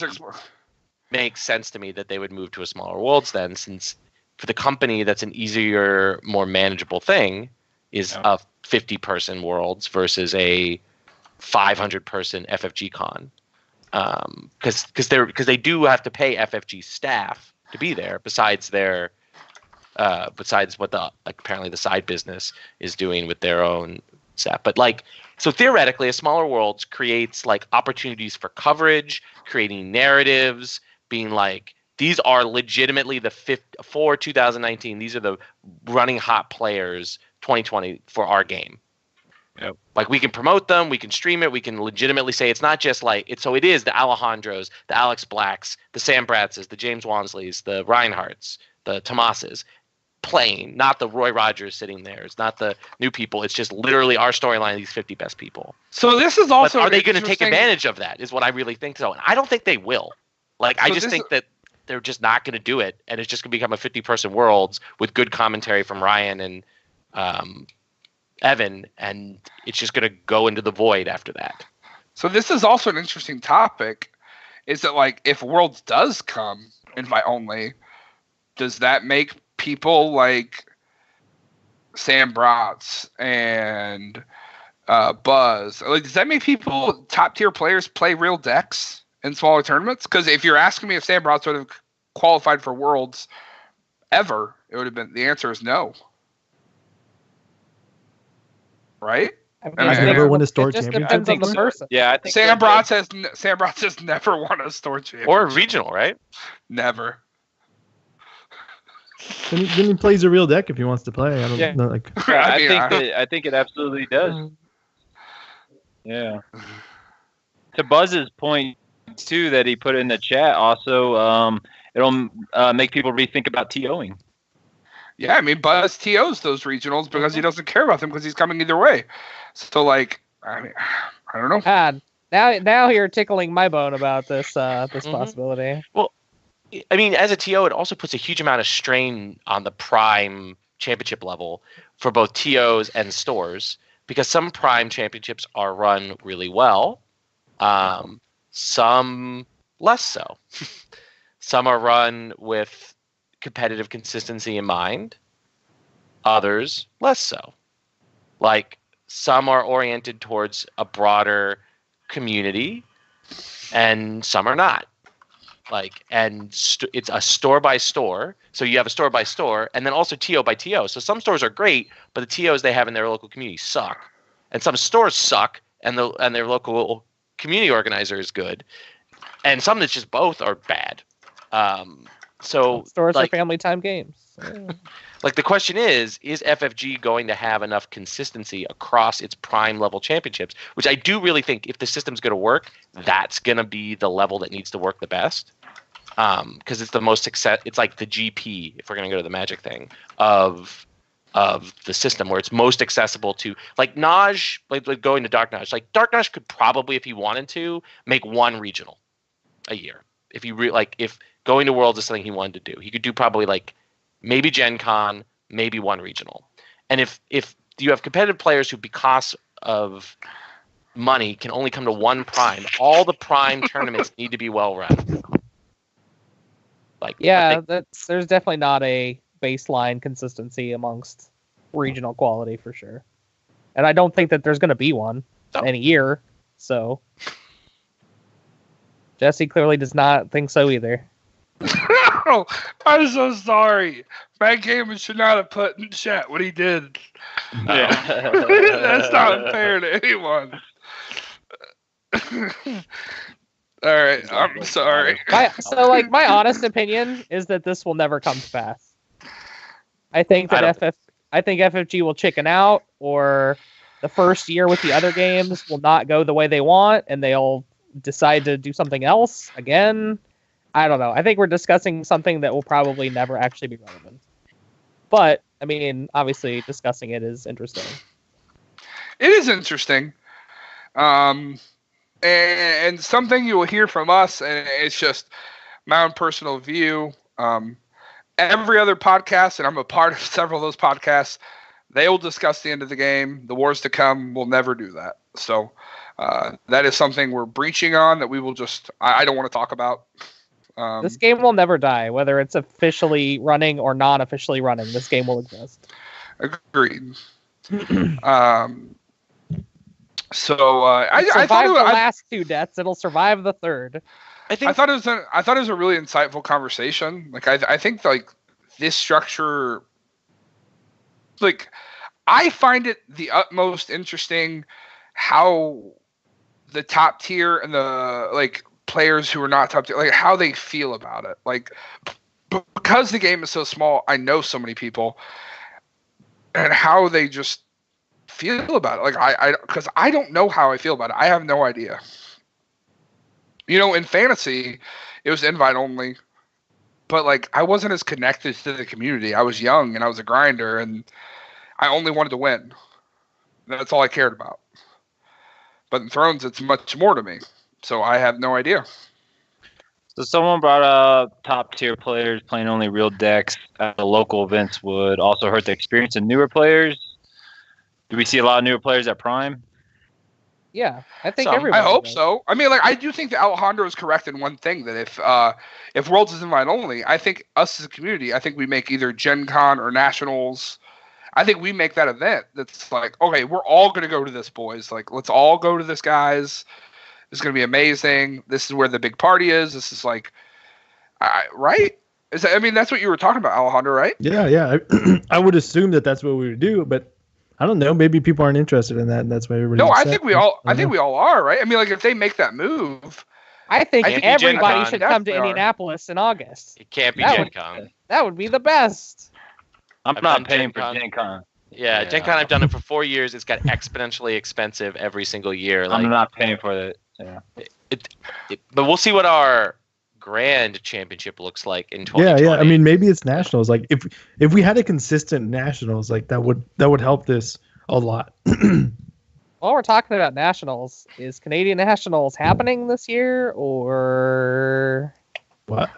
makes sense to me that they would move to a smaller Worlds then, since for the company that's an easier, more manageable thing is a 50-person Worlds versus a 500-person FFG con. Because they do have to pay FFG staff to be there besides what apparently the side business is doing with their own staff. But so theoretically, a smaller Worlds creates opportunities for coverage, creating narratives, being these are legitimately for 2019. These are the running hot players 2020 for our game. Yep. We can promote them, we can stream it, we can legitimately say it's not just so it is the Alejandros, the Alex Blacks, the Sam Bratzes, the James Wansleys, the Reinhardts, the Tomases playing, not the Roy Rogers sitting there. It's not the new people. It's just literally our storyline, these 50 best people. So this is also. But are they going to take advantage of that? Is what I really think so. And I don't think they will. I just think that they're just not going to do it, and it's just going to become a 50-person Worlds with good commentary from Ryan and Evan, and it's just going to go into the void after that. So this is also an interesting topic. Is that if Worlds does come invite only, does that make people like Sam Bratz and Buzz, does that make people top tier players play real decks in smaller tournaments? Because if you're asking me if Sam Bratz would have qualified for Worlds ever, it would have been, the answer is no. Right? I've never won a store championship. Yeah, I think Sam Bratz has never won a store championship or a regional, right? Never. Then he plays a real deck if he wants to play. I don't know. I think it absolutely does. Yeah. To Buzz's point too, that he put in the chat, also, it'll make people rethink about TOing. Yeah, I mean, Buzz TOs those regionals because he doesn't care about them because he's coming either way. So, I don't know. God, now you're tickling my bone about this possibility. Well, I mean, as a TO, it also puts a huge amount of strain on the Prime championship level for both TOs and stores, because some Prime championships are run really well, some less so. Some are run with competitive consistency in mind, others less so. Some are oriented towards a broader community, and some are not. It's a store by store. So you have a store by store, and then also TO by TO. So some stores are great, but the TOs they have in their local community suck, and some stores suck, and their local community organizer is good, and some that's just both are bad. So stores are family time games. The question is FFG going to have enough consistency across its Prime level championships? Which I do really think, if the system's going to work, that's going to be the level that needs to work the best. Because it's the most success. It's like the GP, if we're going to go to the Magic thing, of the system, where it's most accessible to Naj, going to Dark Naj. Dark Naj could probably, if he wanted to, make one regional a year. If he if going to Worlds is something he wanted to do, he could do probably maybe Gen Con, maybe one regional. And if you have competitive players who, because of money, can only come to one Prime, all the Prime tournaments need to be well run. There's definitely not a baseline consistency amongst regional quality for sure, and I don't think that there's going to be one in a year. So Jesse clearly does not think so either. No, I'm so sorry. Matt Gaiman should not have put in chat what he did. Yeah. That's not fair to anyone. All right, I'm sorry. My honest opinion is that this will never come to pass. I think that FFG will chicken out, or the first year with the other games will not go the way they want, and they'll decide to do something else again. I don't know. I think we're discussing something that will probably never actually be relevant. But, I mean, obviously discussing it is interesting. It is interesting. And something you will hear from us, and it's just my own personal view, every other podcast, and I'm a part of several of those podcasts, they will discuss the end of the game. The wars to come will never do that. So that is something we're breaching on that we will just, I don't want to talk about. This game will never die, whether it's officially running or non-officially running. This game will exist. Agreed. So I thought thought the last two deaths. It'll survive the third. I thought it was a really insightful conversation. Like I think like this structure, like I find it the utmost interesting how the top tier and the like players who are not top tier, like how they feel about it. Like because the game is so small, I know so many people and how they just feel about it. Like because I don't know how I feel about it. I have no idea. You know, in fantasy, it was invite only, but like I wasn't as connected to the community. I was young and I was a grinder, and I only wanted to win. That's all I cared about. But in Thrones, it's much more to me, so I have no idea. So someone brought up top tier players playing only real decks at the local events would also hurt the experience of newer players. Do we see a lot of newer players at Prime? Yeah, I think Some. everyone. I hope does. so. I mean, like I do think that Alejandro is correct in one thing, that if Worlds is invite only, I think us as a community, I think we make either Gen Con or Nationals. I think we make that event that's like, okay, we're all going to go to this, boys. Like, let's all go to this, guys. It's going to be amazing. This is where the big party is. This is like, right? I mean, that's what you were talking about, Alejandro, right? Yeah. I would assume that that's what we would do, but I don't know. Maybe people aren't interested in that, and that's why everybody. No, I think we all. I think we all are, right? I mean, like if they make that move, I think everybody Gen should Con. come to Definitely are. Indianapolis in August. It can't be That Gen would- Con. That would be the best. I'm I've not done paying Gen for Con. Gen Con. Yeah, Yeah. Gen Con, I've done it for 4 years. It's got exponentially expensive every single year. Like, I'm not paying for it. Yeah. but we'll see what our grand championship looks like in 2020. Yeah. I mean, maybe it's nationals. Like if we had a consistent nationals, like that would help this a lot. While we're talking about nationals, is Canadian nationals happening this year, or What?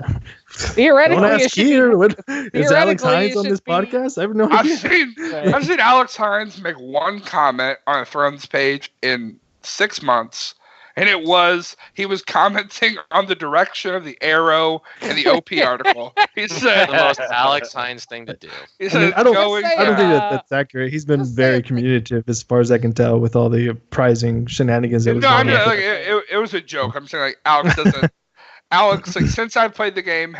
theoretically Don't it ask should be- here. What, is Alex theoretically, Hines it on should this be- podcast? I have no I've idea. seen Alex Hines make one comment on a Thrones page in 6 months, and he was commenting on the direction of the arrow in the OP article. He said the most Alex Hines thing to do. He I said mean, I don't- going Just say I don't think down. that's accurate. He's been just very say- communicative as far as I can tell with all the prizing shenanigans that was No, I going mean, on. like, it was a joke. I'm saying like Alex doesn't. Alex, like since I've played the game,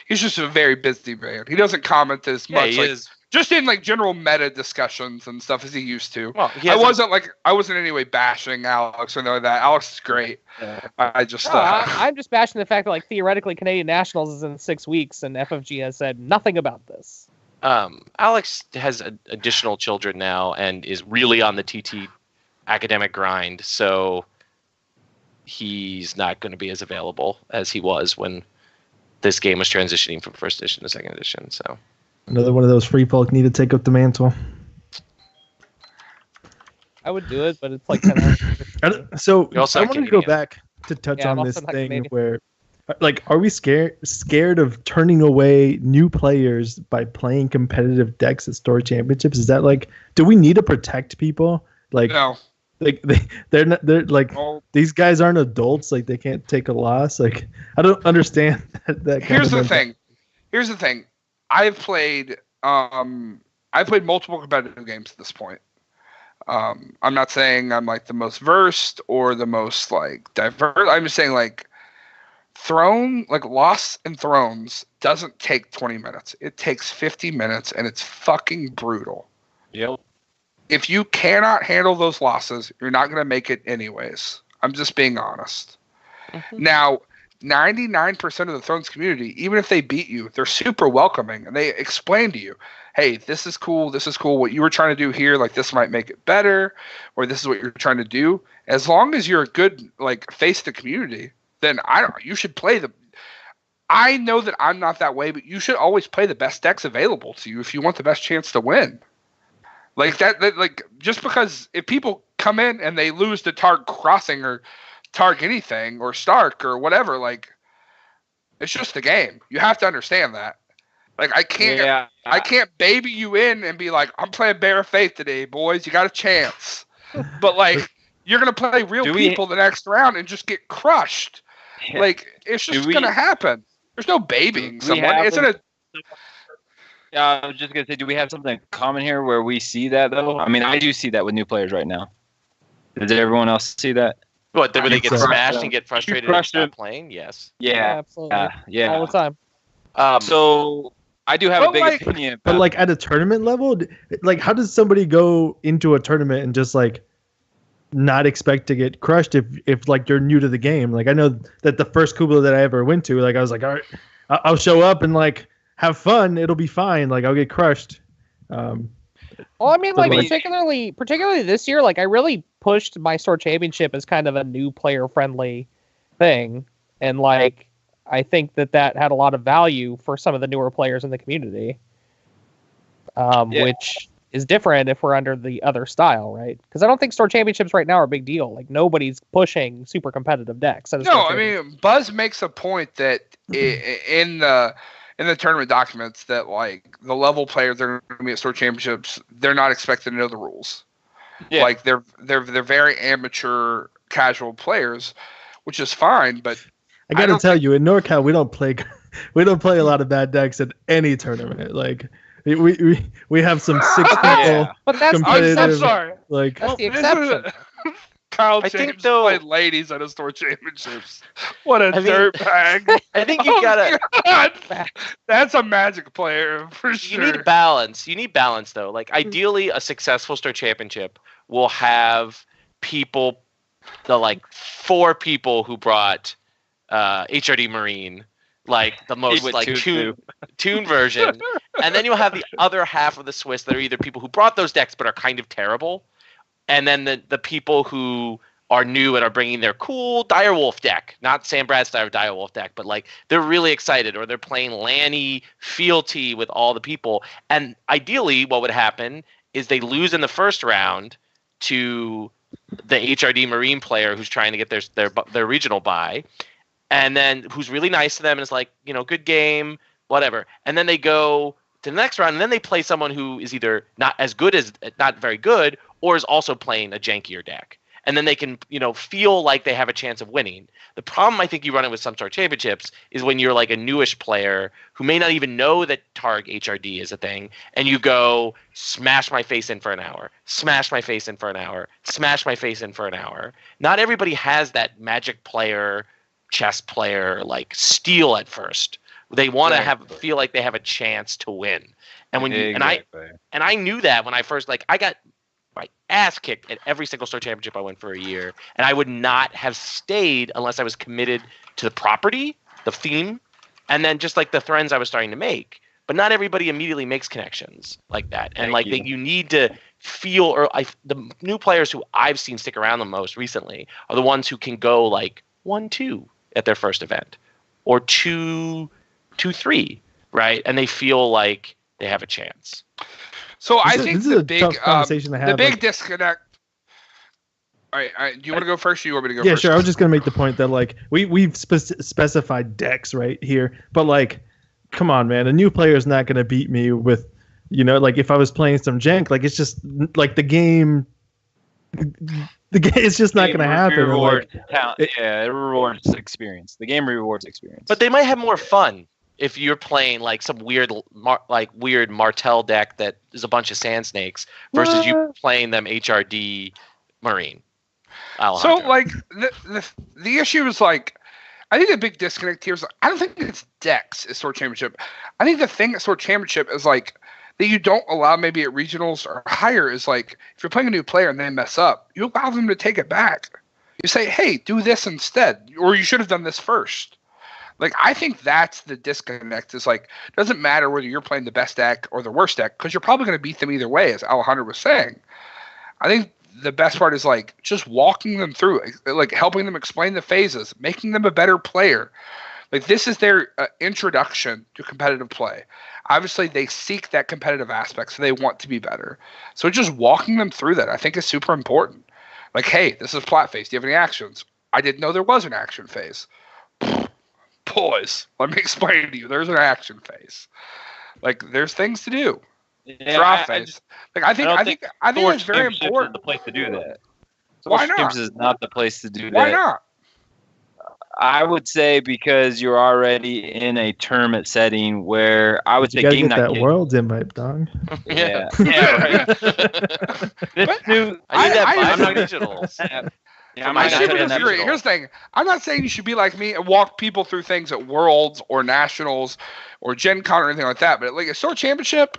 he's just a very busy man. He doesn't comment as Yeah, much, he like is. just in like general meta discussions and stuff as he used to. Well, he I hasn't- wasn't in any way bashing Alex or anything like that. Alex is great. Yeah. I just No, I'm just bashing the fact that like theoretically Canadian nationals is in 6 weeks, and FFG has said nothing about this. Alex has additional children now and is really on the TT academic grind, so he's not going to be as available as he was when this game was transitioning from first edition to second edition. So Another one of those free folk need to take up the mantle. I would do it, but it's like 10 hours. So You're also I not want to go Canadian. back to touch Yeah, I'm on also this not thing Canadian. where, like, are we scared of turning away new players by playing competitive decks at store championships? Is that like, do we need to protect people? Like, no. like they're like Oh, these guys aren't adults. Like they can't take a loss. Like I don't understand that. here's the thing. Here's the thing. I've played multiple competitive games at this point. I'm not saying I'm like the most versed or the most like diverse. I'm just saying like Lost in Thrones doesn't take 20 minutes. It takes 50 minutes and it's fucking brutal. Yep. If you cannot handle those losses, you're not going to make it anyways. I'm just being honest. Now, 99% of the Thrones community, even if they beat you, they're super welcoming and they explain to you, hey, this is cool. What you were trying to do here, like this might make it better, or this is what you're trying to do. As long as you're a good like face of the community, then you should play the. I know that I'm not that way, but you should always play the best decks available to you if you want the best chance to win. Like that like just because if people come in and they lose to Targ Crossing or Targ anything or Stark or whatever, like it's just the game. You have to understand that. Like I can't baby you in and be like, I'm playing Bear of Faith today, boys. You got a chance. But like you're gonna play real people the next round and just get crushed. Yeah. Like it's just gonna happen. There's no babying someone. I was just gonna say, do we have something in common here where we see that though? I mean, I do see that with new players right now. Does everyone else see that? What, where they get smashed and get frustrated and stop playing? Yes. Yeah, absolutely. Yeah, all the time. So I do have a big opinion. But like at a tournament level, like how does somebody go into a tournament and just like not expect to get crushed if like you're new to the game? Like I know that the first Kubla that I ever went to, like I was like, all right, I'll show up and like have fun. It'll be fine. Like I'll get crushed. Well, I mean, like particularly this year, like I really pushed my store championship as kind of a new player friendly thing, and like I think that had a lot of value for some of the newer players in the community, which is different if we're under the other style, right? Because I don't think store championships right now are a big deal. Like nobody's pushing super competitive decks. No, I mean Buzz makes a point that in the tournament documents that like the level players that are going to be at store championships, they're not expected to know the rules. Yeah. Like they're very amateur, casual players, which is fine. But I got to tell you, in NorCal, we don't play a lot of bad decks at any tournament. Like we have some 6 people. But that's competitive. I'm sorry. Like that's the exception. Kyle James played ladies at his store championships. What a dirtbag! I think you gotta. That's a Magic player for sure. You need balance. You need balance, though. Like ideally, a successful store championship will have people, the like 4 people who brought HRD Marine, like the most like tune version, and then you'll have the other half of the Swiss that are either people who brought those decks but are kind of terrible. And then the people who are new and are bringing their cool Direwolf deck, not Sam Bradstyle Direwolf deck, but like they're really excited, or they're playing Lanny Fealty with all the people. And ideally, what would happen is they lose in the first round to the HRD Marine player who's trying to get their regional bye, and then who's really nice to them and is like, good game, whatever. And then they go to the next round, and then they play someone who is either not very good, or is also playing a jankier deck. And then they can, feel like they have a chance of winning. The problem I think you run it with some sort of championships is when you're like a newish player who may not even know that Targ HRD is a thing, and you go smash my face in for an hour, smash my face in for an hour, smash my face in for an hour. Not everybody has that Magic player, chess player, like steal at first. They want to feel like they have a chance to win. And when I knew that when I first I got my ass kicked at every single store championship I went for a year, and I would not have stayed unless I was committed to the property, the theme, and then just like the friends I was starting to make. But not everybody immediately makes connections like that, and you need to feel. The new players who I've seen stick around the most recently are the ones who can go like 1-2 at their first event, or 2-3, right? And they feel like they have a chance. So I think the big disconnect. All right. Do you want to go first, or you want me to go first? Yeah, sure. I was just gonna make the point that like we've specified decks right here, but like, come on, man, a new player is not gonna beat me with, like if I was playing some jank, like it's just like the game. The game is just not going to happen. It rewards experience. The game rewards experience. But they might have more fun if you're playing like some weird Martell deck that is a bunch of sand snakes versus you playing them HRD Marine. Alejandro. So like the issue is like, I think the big disconnect here is I don't think it's decks at Store Championship. I think the thing at Store Championship is like that you don't allow maybe at regionals or higher is like if you're playing a new player and they mess up, you allow them to take it back. You say, hey, do this instead, or you should have done this first. Like I think that's the disconnect. Is like it doesn't matter whether you're playing the best deck or the worst deck because you're probably going to beat them either way, as Alejandro was saying. I think the best part is like just walking them through it, like helping them explain the phases, making them a better player. Like this is their introduction to competitive play. Obviously, they seek that competitive aspect, so they want to be better. So just walking them through that, I think, is super important. Like, hey, this is plat phase. Do you have any actions? I didn't know there was an action phase. Boys, let me explain to you. There's an action phase. Like, there's things to do. Yeah, Drop face. Like, I think it's very Championship important. is the place to do that. Why Source not? Championship is not the place to do that. Why not? I would say because you're already in a tournament setting where I would say You gotta game get night. that world's invite, dog. Yeah, right. This new, I need that I- by I- regionals. Yeah, I I should not disagree. national. Here's the thing. I'm not saying you should be like me and walk people through things at Worlds or Nationals or Gen Con or anything like that. But like a Store Championship,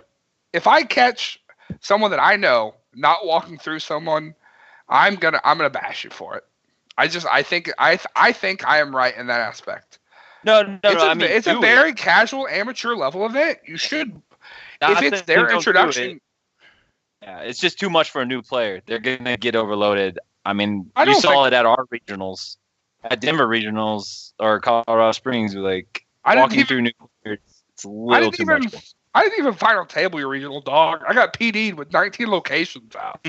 if I catch someone that I know not walking through someone, I'm gonna bash you for it. I think I am right in that aspect. no. I mean, It's a very casual amateur level event. You should, if it's their introduction. Yeah, it's just too much for a new player. They're gonna get overloaded. I mean, I you don't saw it at our regionals, at Denver regionals or Colorado Springs. Like walking through new players, it's a little too much. I didn't even final table your regional, dog. I got PD'd with 19 locations out.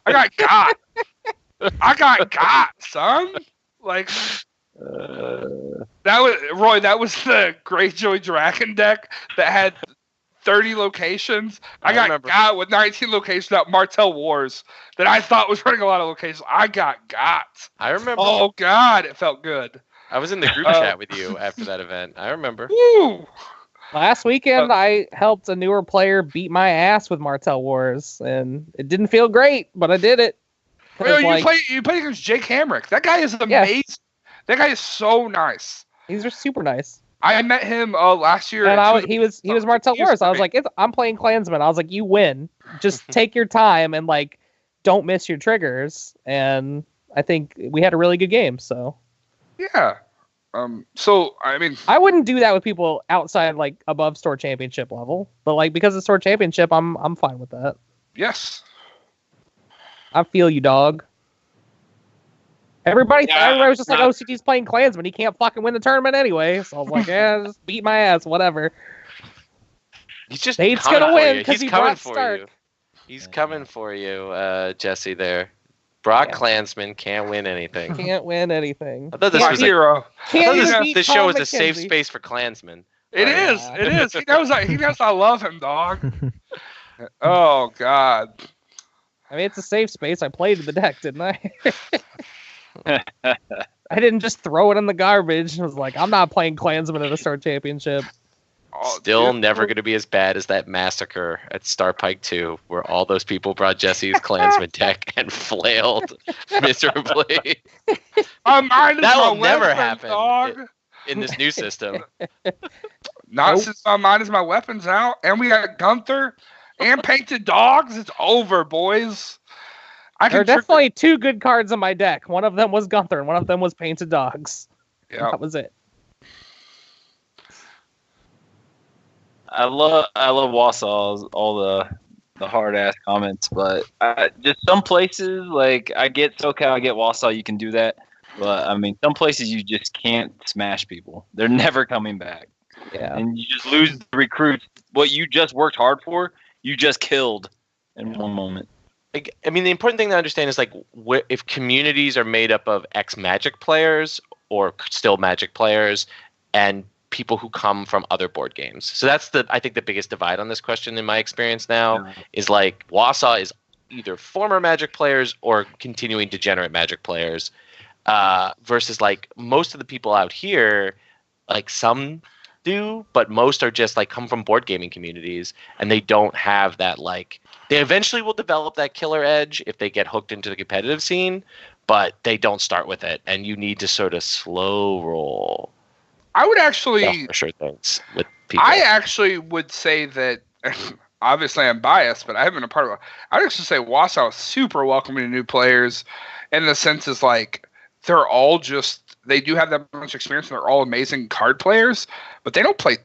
I got. I got, son. Like that was Roy. That was the Greyjoy Dragon deck that had 30 locations. I got with 19 locations out Martell Wars that I thought was running a lot of locations. I got. I remember. Oh God, it felt good. I was in the group chat with you after that event. I remember. Woo! Last weekend, I helped a newer player beat my ass with Martell Wars, and it didn't feel great, but I did it. Well, you play against Jake Hamrick. That guy is amazing. Yeah. That guy is so nice. He's just super nice. I met him last year. And he was Martell Wars. I was like, I'm playing Klansman. I was like, you win. Just take your time and like don't miss your triggers. And I think we had a really good game. So yeah. So I mean, I wouldn't do that with people outside like above Store Championship level, but like because it's Store Championship, I'm fine with that. Yes. I feel you, dog. Everybody was just like, OCT's playing Klansman. He can't fucking win the tournament anyway. So I was like, yeah, just beat my ass, whatever. He's just gonna win because he brought Stark. You. He's coming for you, Jesse. There, Brock Klansman can't win anything. Can't win anything. I thought this was hero. This show was a safe space for Klansmen. It is. It is. He knows I love him, dog. Oh God. I mean, it's a safe space. I played the deck, didn't I? I didn't just throw it in the garbage. I was like, I'm not playing Klansman at a Star Championship. Still never going to be as bad as that massacre at Star Pike 2, where all those people brought Jesse's Klansman deck and flailed miserably. That will never happen dog. In this new system. Not since my mind is my weapons out, and we got Gunther and Painted Dogs. It's over, boys. There are definitely two good cards in my deck. One of them was Gunther, and one of them was Painted Dogs. Yeah, that was it. I love Wausau's all the hard ass comments, but just some places like I get SoCal, I get Wausau, you can do that, but I mean some places you just can't smash people. They're never coming back. Yeah, and you just lose the recruits. What you just worked hard for, you just killed in one moment. I mean, the important thing to understand is like if communities are made up of ex-Magic players or still Magic players and people who come from other board games. So that's I think the biggest divide on this question in my experience now is like Wausau is either former Magic players or continuing degenerate Magic players versus like most of the people out here, like some do, but most are just like come from board gaming communities and they don't have that like they eventually will develop that killer edge if they get hooked into the competitive scene, but they don't start with it and you need to sort of slow roll. I would actually sure things with people. I actually would say that obviously I'm biased, but I haven't been a part of it. I would actually say Wausau is super welcoming to new players in the sense is like they're all they do have that much experience and they're all amazing card players, but they don't play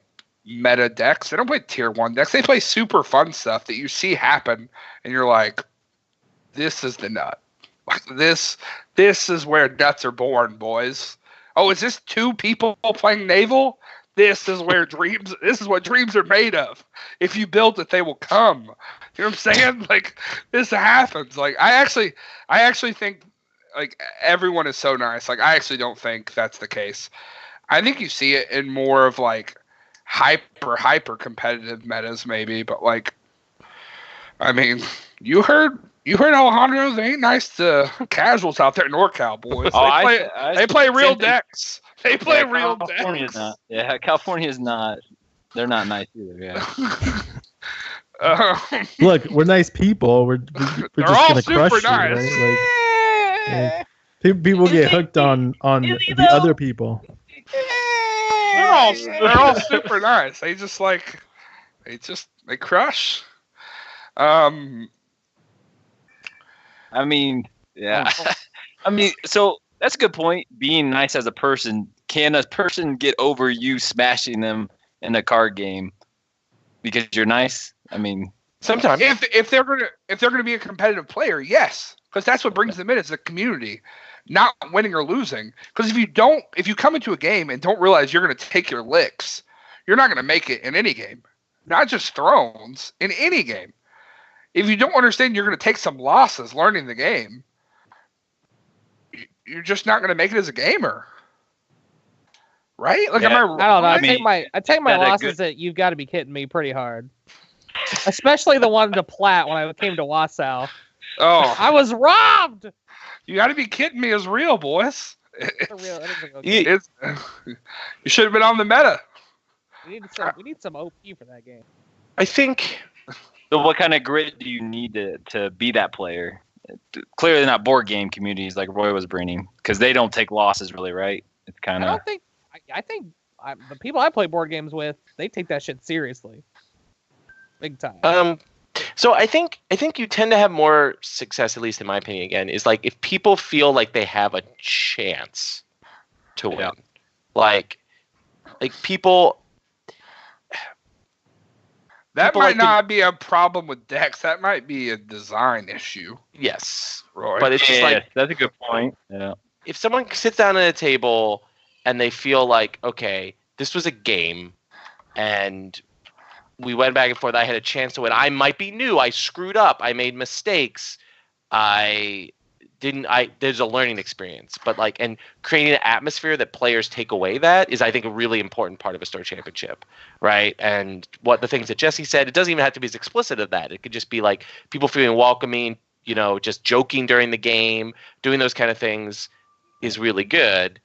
meta decks. They don't play tier 1 decks. They play super fun stuff that you see happen and you're like, this is the nut. Like this is where nuts are born, boys. Oh, is this two people playing Naval? This is what dreams are made of. If you build it, they will come. You know what I'm saying? Like this happens. Like I actually think like everyone is so nice. Like I actually don't think that's the case. I think you see it in more of like hyper competitive metas maybe, but like, I mean, you heard Alejandro. They ain't nice to casuals out there, NorCal boys. They play real decks. They play real decks. California is not. They're not nice either. Yeah. Look, we're nice people. We're just gonna crush nice. You, right? Like, people get hooked on the other people. They're all super nice. They crush. I mean, yeah. I mean, so that's a good point. Being nice as a person. Can a person get over you smashing them in a card game because you're nice? I mean, sometimes if they're gonna be a competitive player, yes, because that's what brings them in. It's a community, not winning or losing. Because if you come into a game and don't realize you're gonna take your licks, you're not gonna make it in any game. Not just Thrones, in any game. If you don't understand you're gonna take some losses learning the game, you're just not gonna make it as a gamer. Right? Like, I don't know. I take my losses that you've got to be kidding me pretty hard. Especially the one to Platt when I came to Wausau. Oh. I was robbed! You got to be kidding me. It's real, boys. You should have been on the meta. We need some OP for that game. I think... So what kind of grit do you need to be that player? Clearly not board game communities like Roy was bringing, because they don't take losses really, right? It's kind of... I think the people I play board games with, they take that shit seriously, big time. So I think you tend to have more success, at least in my opinion. Again, is like if people feel like they have a chance to win, like people. That might not be a problem with decks. That might be a design issue. Yes, Roy. But it's just that's a good point. Yeah. If someone sits down at a table and they feel like, okay, this was a game, and we went back and forth. I had a chance to win. I might be new. I screwed up. I made mistakes. There's a learning experience, but and creating an atmosphere that players take away that is, I think, a really important part of a store championship, right? And what the things that Jesse said, it doesn't even have to be as explicit as that. It could just be like people feeling welcoming, just joking during the game, doing those kind of things is really good.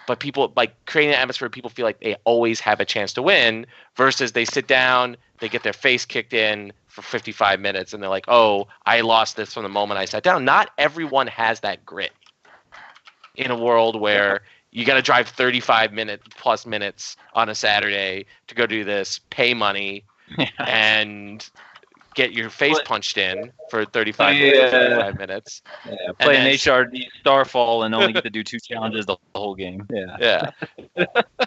But people creating an atmosphere where people feel like they always have a chance to win versus they sit down, they get their face kicked in for 55 minutes and they're like, oh, I lost this from the moment I sat down. Not everyone has that grit in a world where you got to drive 35 plus minutes on a Saturday to go do this, pay money, and get your face punched in for 35 minutes. Yeah, play an HRD Starfall and only get to do 2 challenges the whole game. Yeah.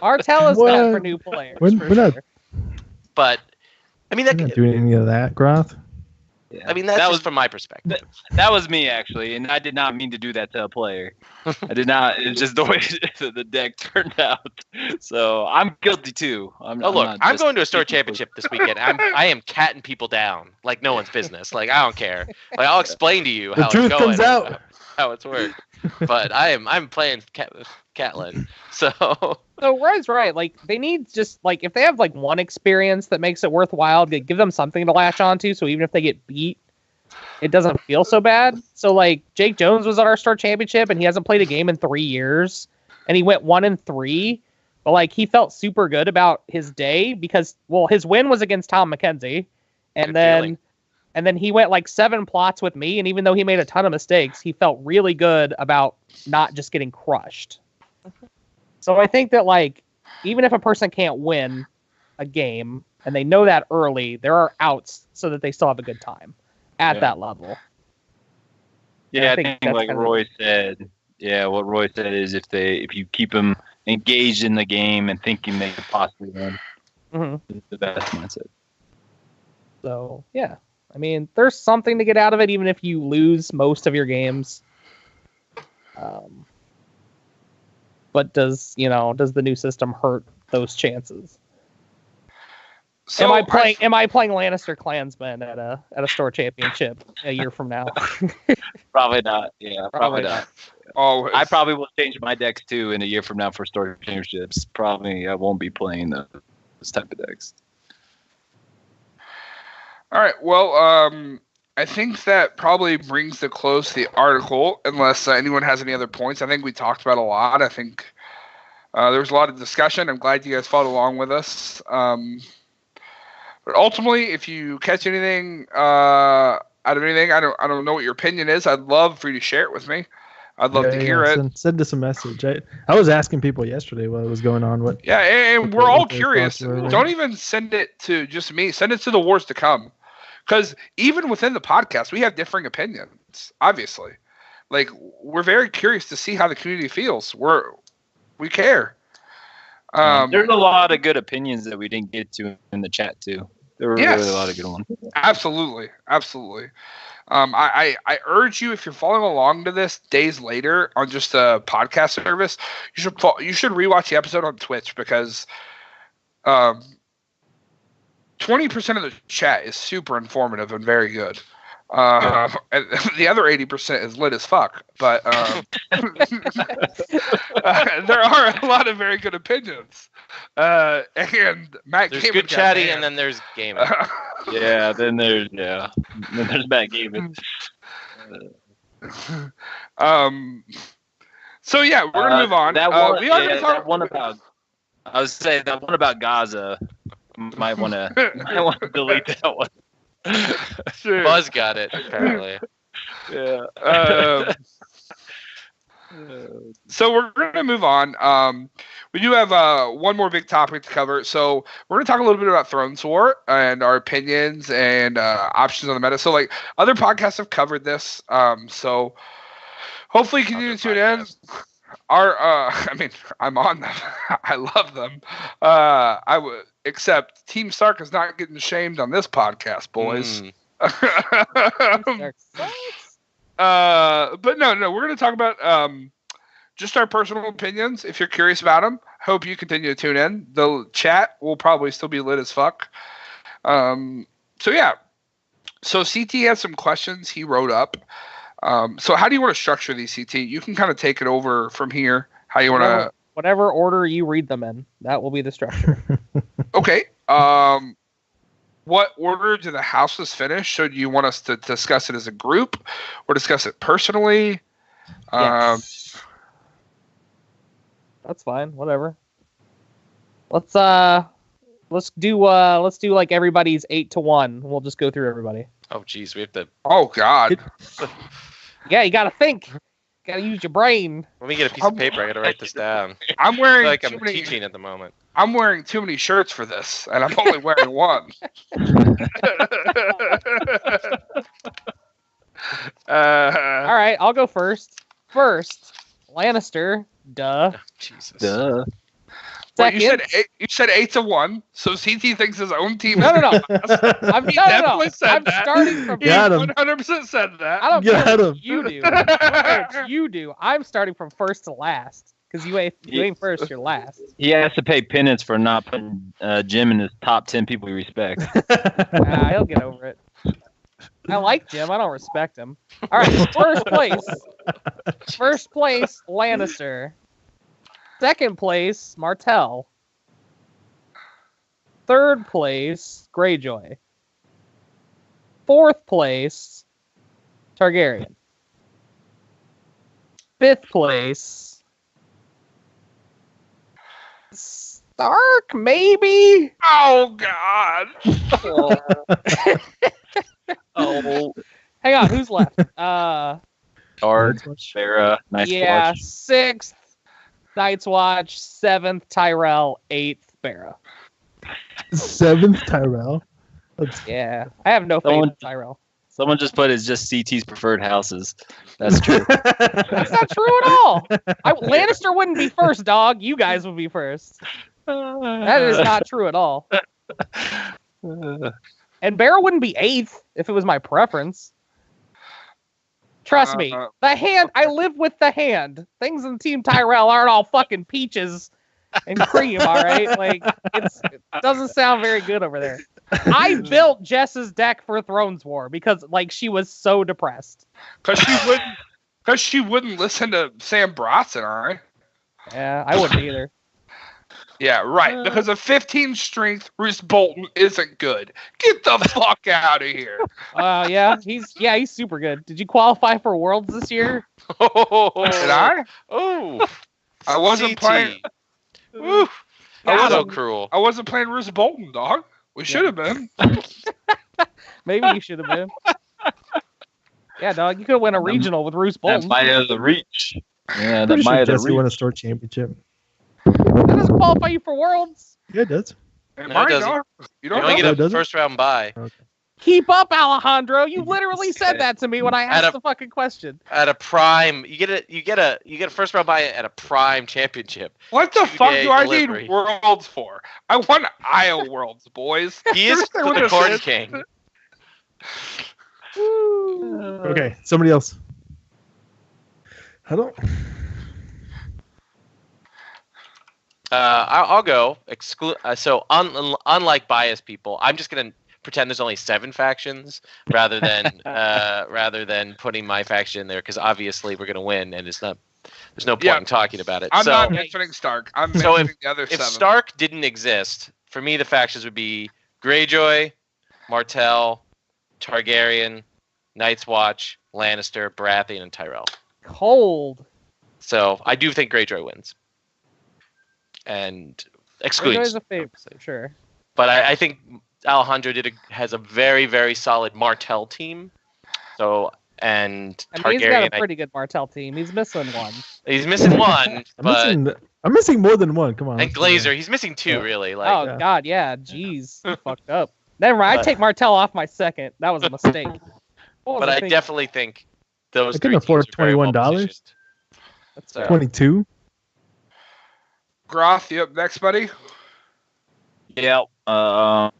Artel is bad for new players. We're not, but I mean, we're not doing any of that, Groth. Yeah. I mean, that's just from my perspective. That was me, actually, and I did not mean to do that to a player. I did not. It's just the way the deck turned out. So I'm guilty, too. I'm going to a store championship this weekend. I am catting people down like no one's business. Like, I don't care. Like, I'll explain to you how the truth it's going. Comes out. How it's worked. But I'm playing Catlin. So Roy's right. Like, they need just if they have one experience that makes it worthwhile, they give them something to latch onto. So even if they get beat, it doesn't feel so bad. So Jake Jones was at our store championship and he hasn't played a game in 3 years, and he went 1-3. But he felt super good about his day because his win was against Tom McKenzie, and then he went 7 plots with me, and even though he made a ton of mistakes, he felt really good about not just getting crushed. So I think that even if a person can't win a game and they know that early, there are outs so that they still have a good time at that level. Yeah, I think like Roy said. Yeah, what Roy said is if you keep them engaged in the game and thinking they could possibly win, it's the best mindset. So yeah, I mean, there's something to get out of it, even if you lose most of your games. But does the new system hurt those chances? So am I playing Lannister Klansmen at a store championship a year from now? Probably not. Yeah, probably not. Always. I probably will change my decks too in a year from now for Store Championships. Probably I won't be playing those type of decks. All right. Well, I think that probably brings to close the article, unless anyone has any other points. I think we talked about a lot. I think there was a lot of discussion. I'm glad you guys followed along with us. But ultimately, if you catch anything out of anything, I don't know what your opinion is. I'd love for you to share it with me. I'd love to hear it. Send us a message. I was asking people yesterday what was going on. And we're all curious. Don't even send it to just me. Send it to the wars to come. Because even within the podcast, we have differing opinions, obviously. Like, we're very curious to see how the community feels. We care. There's a lot of good opinions that we didn't get to in the chat, too. There were really a lot of good ones. Absolutely. I urge you, if you're following along to this days later on just a podcast service, you should rewatch the episode on Twitch, because 20% of the chat is super informative and very good. And the other 80% is lit as fuck. But there are a lot of very good opinions. And Matt There's Gaiman good chatty, and then there's gaming. Then there's Matt Gaiman. So yeah, we're gonna move on. That one about Gaza. Might want to delete that one. Sure. Buzz got it, apparently. Yeah. So we're going to move on. We do have one more big topic to cover. So we're going to talk a little bit about Thrones War and our opinions and options on the meta. So, like, other podcasts have covered this. So hopefully you continue to tune in. I'm on them. I love them. Except Team Stark is not getting shamed on this podcast, boys. But no, we're going to talk about just our personal opinions. If you're curious about them, hope you continue to tune in. The chat will probably still be lit as fuck. So yeah. So CT has some questions he wrote up. So how do you want to structure these, CT? You can kind of take it over from here. How you want to... Whatever order you read them in, that will be the structure. Okay. What order do the houses finish? So do you want us to discuss it as a group or discuss it personally? Yes. That's fine. Whatever. Let's do like everybody's 8 to 1. We'll just go through everybody. Oh geez, we have to. Oh God. Yeah, you gotta think. Gotta use your brain. Let me get a piece of paper. I gotta write this down. I'm wearing. I feel like I'm teaching at the moment. I'm wearing too many shirts for this, and I'm only wearing one. All right, I'll go first. First, Lannister. Duh. Oh, Jesus. Duh. Well, you said 8 to 1, so CT thinks his own team. No. I'm definitely said that. Starting from. He 100% said that. I don't Got care him. what you do. I don't care what you do. I'm starting from first to last because you ain't first, you're last. He has to pay penance for not putting Jim in his top 10 people we respect. Nah, he'll get over it. I like Jim. I don't respect him. All right, first place, Lannister. Second place, Martell. Third place, Greyjoy. Fourth place, Targaryen. Fifth place, Stark, maybe? Oh God. Oh. Hang on, who's left? Stark, Farah, Night's Watch. Sixth, Night's Watch. Seventh, Tyrell. Eighth, Farah. Seventh, Tyrell. Yeah, I have no faith in Tyrell. Someone just put it's just CT's preferred houses. That's true. That's not true at all. Lannister wouldn't be first, dog. You guys would be first. That is not true at all. And Barrow wouldn't be eighth if it was my preference. Trust me. The hand, I live with the hand. Things in Team Tyrell aren't all fucking peaches and cream, all right? Like, it doesn't sound very good over there. I built Jess's deck for Thrones War because, like, she was so depressed. Because Because she wouldn't listen to Sam Bratz and I. Yeah, I wouldn't either. Yeah, right. Because a 15 strength Bruce Bolton isn't good. Get the fuck out of here. Yeah, he's super good. Did you qualify for Worlds this year? Did I? Oh, I wasn't CT. playing. Woo. I That was so wasn't- cruel. I wasn't playing Bruce Bolton, dog. We should have been. Maybe you should have been. Yeah, dog, you could win a regional with Bruce That Bolton. might have the reach. Yeah, that Pretty might sure have the Jesse won a reach. store championship. That doesn't qualify you for Worlds. Yeah, it does. It No, might, it doesn't. dog. You You don't only know. No, get it a doesn't? first round bye Keep up, Alejandro. You literally said that to me when I asked the fucking question. at a prime. You get a first round bye at a prime championship. What the fuck 2-day do I delivery. need Worlds for? I want Iowa Worlds, boys. He is Understand what the this corn is? king. Okay, somebody else. I don't. I'll go. So unlike biased people, I'm just gonna pretend there's only 7 factions rather than putting my faction in there because obviously we're gonna win and there's no point Yeah. in talking about it. I'm so not mentioning Stark. I'm So mentioning the other if 7. Stark didn't exist, for me the factions would be Greyjoy, Martell, Targaryen, Night's Watch, Lannister, Baratheon, and Tyrell. Cold. So I do think Greyjoy wins. And excluding, Greyjoy's a favorite, sure. but I think Alejandro has a very, very solid Martell team. So and I mean, he's got Targaryen, a pretty good Martell team. He's missing one. he's missing one, but I'm missing more than one. Come on. and Glazer, he's missing 2 really. Like Oh Yeah. God, yeah. Jeez, you fucked up. Never mind. I take Martell off my second. That was a mistake. What was but I thinking? definitely think those I can 3 afford teams are very well $21. positioned. That's So- fair. 22. Groth, you up next, buddy? Yeah. I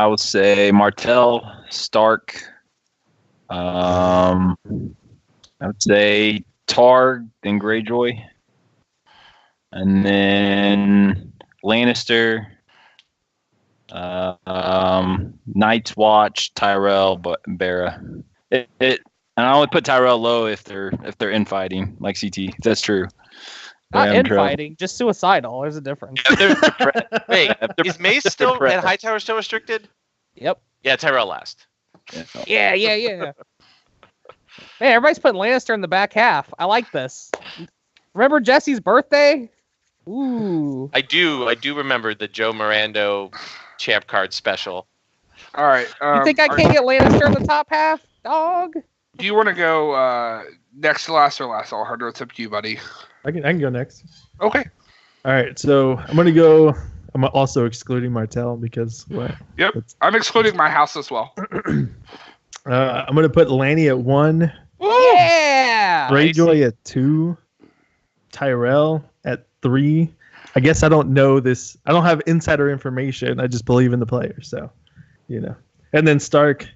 would say Martell, Stark. I would say Targ, then Greyjoy, and then Lannister. Night's Watch, Tyrell, but Barra. And I only put Tyrell low if they're infighting, like CT. That's true. Not Yeah, I'm sure. infighting, just suicidal. There's a difference. Wait, they're- is Mace still depressed. and Hightower still restricted? Yep. Yeah, Tyrell last. Yeah. Man, everybody's putting Lannister in the back half. I like this. Remember Jesse's birthday? Ooh. I do remember the Joe Mirando champ card special. All right. You think I can't get Lannister in the top half, dog? Do you want to go next to last or last, Alejandro? It's up to you, buddy. I can go next. Okay. All right, so I'm gonna go. I'm also excluding Martell because what? Yep. I'm excluding my house as well. I'm gonna put Lanny at 1, Yeah. Greyjoy at 2, Tyrell at 3. I guess I don't know this. I don't have insider information. I just believe in the players, so And then Stark,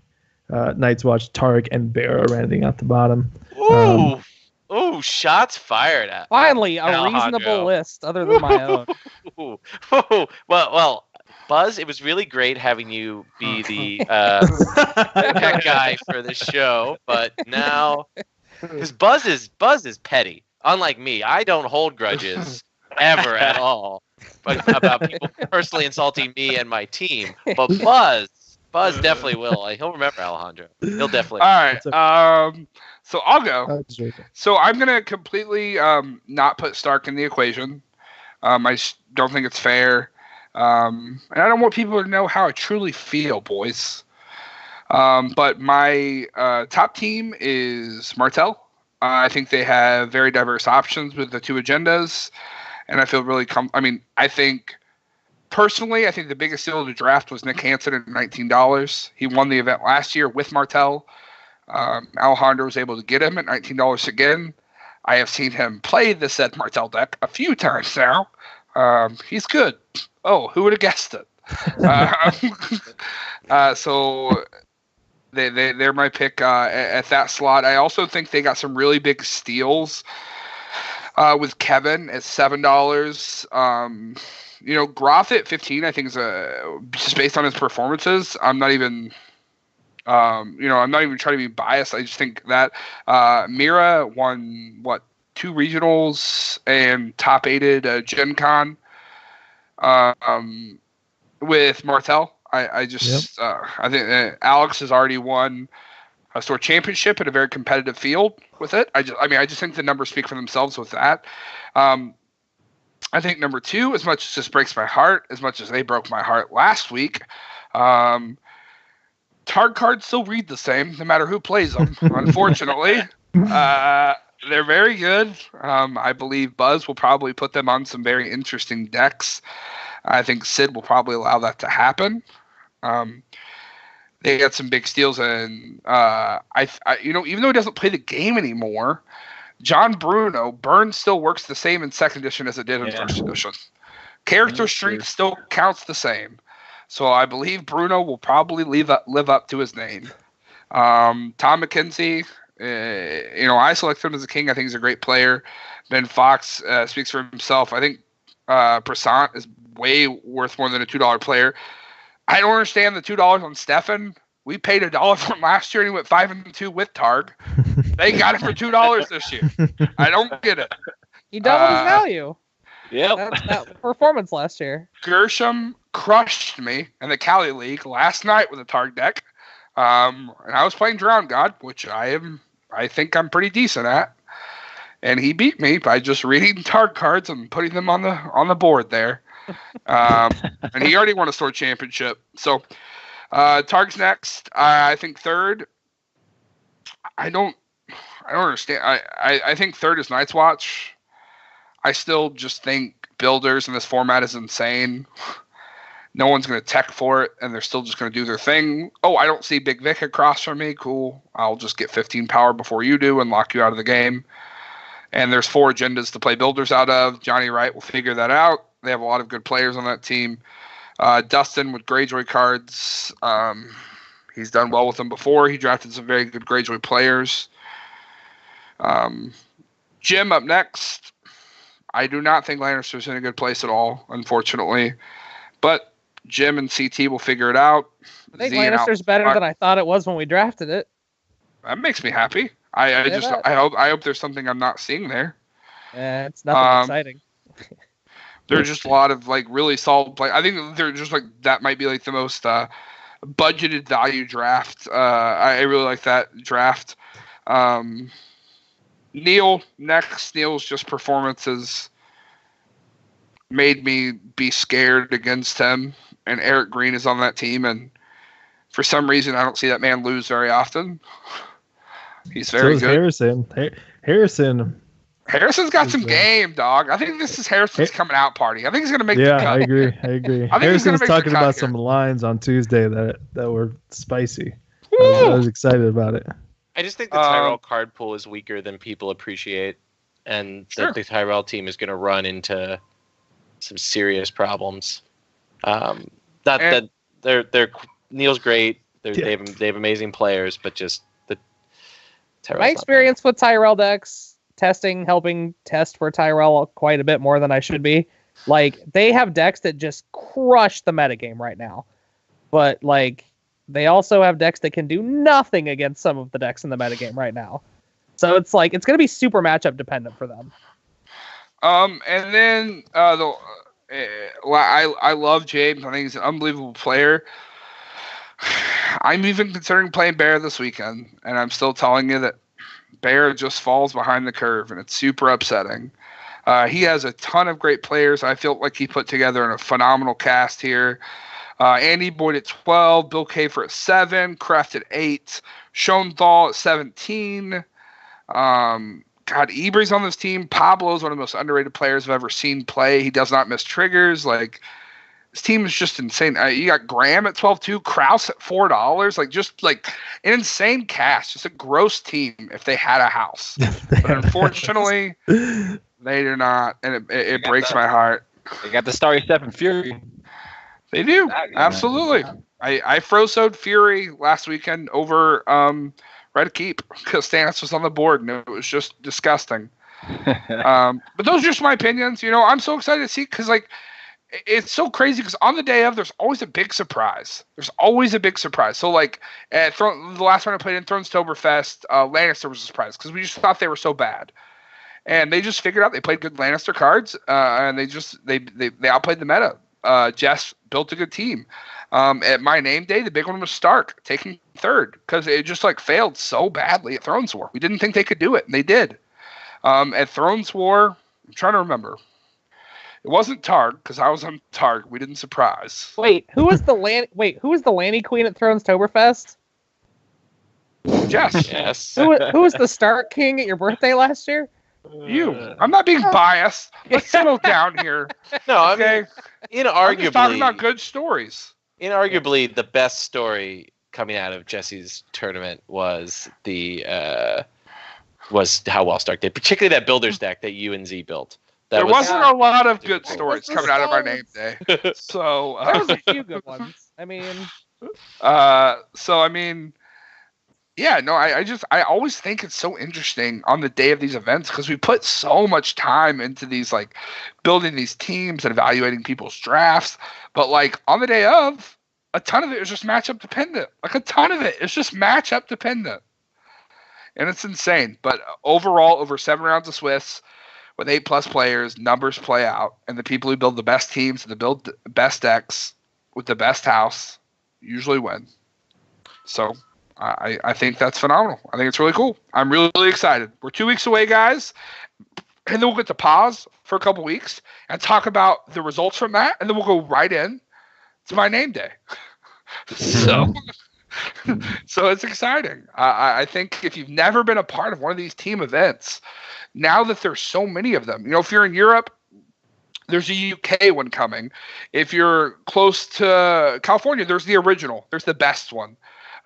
Night's Watch, Targ, and Bear rounding out the bottom. Ooh, shots fired at. Finally, a Alejandro. reasonable list other than my own. Ooh. Well, Buzz, it was really great having you be the that guy for the show, but now because Buzz is petty. Unlike me, I don't hold grudges ever at all about people personally insulting me and my team. But Buzz definitely will. He'll remember Alejandro. He'll definitely. All right. So I'll go. Just right there. So I'm gonna completely not put Stark in the equation. I don't think it's fair, and I don't want people to know how I truly feel, boys. But my top team is Martell. I think they have very diverse options with the 2 agendas, and I feel really I think personally, I think the biggest deal of the draft was Nick Hansen at $19. He won the event last year with Martell. Alejandro was able to get him at $19 again. I have seen him play the said Martell deck a few times now. He's good. Oh, who would have guessed it? So they're my pick at that slot. I also think they got some really big steals with Kevin at $7. Groth at 15, I think is just based on his performances. I'm not even I'm not even trying to be biased. I just think that Mira won, 2 regionals and top 8'd Gen Con with Martel. I think Alex has already won a store championship in a very competitive field with it. I just think the numbers speak for themselves with that. I think number 2, as much as this breaks my heart, as much as they broke my heart last week, Targ cards still read the same, no matter who plays them, unfortunately. They're very good. I believe Buzz will probably put them on some very interesting decks. I think Sid will probably allow that to happen. They got some big steals, and even though he doesn't play the game anymore, John Bruno, Burn still works the same in second edition as it did in first edition. Character strength still counts the same. So I believe Bruno will probably live up to his name. Tom McKenzie, I selected him as a king. I think he's a great player. Ben Fox speaks for himself. I think Prasant is way worth more than a $2 player. I don't understand the $2 on Stefan. We paid $1 for him last year, and he went 5-2 with Targ. They got it for $2 this year. I don't get it. He doubled his value. Yep. That performance last year. Gershom crushed me in the Cali League last night with a Targ deck. And I was playing Drown God, which I think I'm pretty decent at. And he beat me by just reading Targ cards and putting them on the board there. And he already won a store championship. So Targ's next. I think third. I don't understand. I think third is Night's Watch. I still just think builders in this format is insane. No one's going to tech for it, and they're still just going to do their thing. Oh, I don't see Big Vic across from me. Cool. I'll just get 15 power before you do and lock you out of the game. And there's 4 agendas to play builders out of. Johnny Wright will figure that out. They have a lot of good players on that team. Dustin with Greyjoy cards. He's done well with them before. He drafted some very good Greyjoy players. Jim up next. I do not think Lannister's in a good place at all, unfortunately. But Jim and CT will figure it out. I think Lannister's better than I thought it was when we drafted it. That makes me happy. I hope there's something I'm not seeing there. It's nothing exciting. There's just a lot of really solid play. I think they're just that might be the most budgeted value draft. I really like that draft. Neil next. Neil's just performances made me be scared against him. And Eric Green is on that team, and for some reason I don't see that man lose very often. He's very good. Harrison's got some game, dog. I think this is Harrison's coming out party. I think he's going to make the cut. I agree. Harrison's talking about some lines on Tuesday that were spicy. I was excited about it. I just think the Tyrell card pool is weaker than people appreciate, and that the Tyrell team is going to run into some serious problems. That they're Neil's great. They have amazing players, but just the Tyrell's my experience with Tyrell decks, helping test for Tyrell quite a bit more than I should be. They have decks that just crush the metagame right now, but they also have decks that can do nothing against some of the decks in the metagame right now. So it's it's going to be super matchup dependent for them. And then I love James. I think he's an unbelievable player. I'm even considering playing Bear this weekend, and I'm still telling you that Bear just falls behind the curve, and it's super upsetting. He has a ton of great players. I feel like he put together a phenomenal cast here. Andy Boyd at 12, Bill Kafer at 7, Kraft at 8, Schoenthal at 17. Ebre's on this team. Pablo's one of the most underrated players I've ever seen play. He does not miss triggers. This team is just insane. You got Graham at 12 too, Kraus at $4. An insane cast. Just a gross team if they had a house. But unfortunately, they do not, and it breaks my heart. They got the Starry Step and Fury. They do. Absolutely. I frozoed Fury last weekend over Red Keep because Stannis was on the board, and it was just disgusting. But those are just my opinions. I'm so excited to see because it's so crazy because on the day of, there's always a big surprise. There's always a big surprise. So like at the last one I played in Thronetoberfest, Lannister was a surprise because we just thought they were so bad, and they just figured out they played good Lannister cards, and they outplayed the meta. Jess built a good team. At my name day, the big one was Stark taking third because it just like failed so badly at Thrones War. We didn't think they could do it, and they did. At Thrones War, I'm trying to remember. It wasn't Targ because I was on Targ. We didn't surprise. Wait, who was the Lanny Queen at Thronetoberfest? Jess. Yes. Who was the Stark King at your birthday last year? You. I'm not being biased. Let's settle down here. No, I Okay. mean, I'm just talking about good stories. inarguably, the best story coming out of Jesse's tournament was was how well Stark did, particularly that builder's deck that you and Z built. There wasn't a lot of good stories coming out of our name day. So There was a few good ones. I mean, yeah, no, I always think it's so interesting on the day of these events because we put so much time into these, like, building these teams and evaluating people's drafts. But like on the day of, a ton of it is just matchup dependent. Like a ton of it is just matchup dependent. And it's insane. But overall, over 7 rounds of Swiss, with 8+ players, numbers play out, and the people who build the best teams and the build the best decks with the best house usually win. So I think that's phenomenal. I think it's really cool. I'm really, really excited. We're 2 weeks away, guys, and then we'll get to pause for a couple weeks and talk about the results from that, and then we'll go right in to my name day. So it's exciting. I think if you've never been a part of one of these team events, now that there's so many of them, if you're in Europe, there's a UK one coming. If you're close to California, there's the original. There's the best one.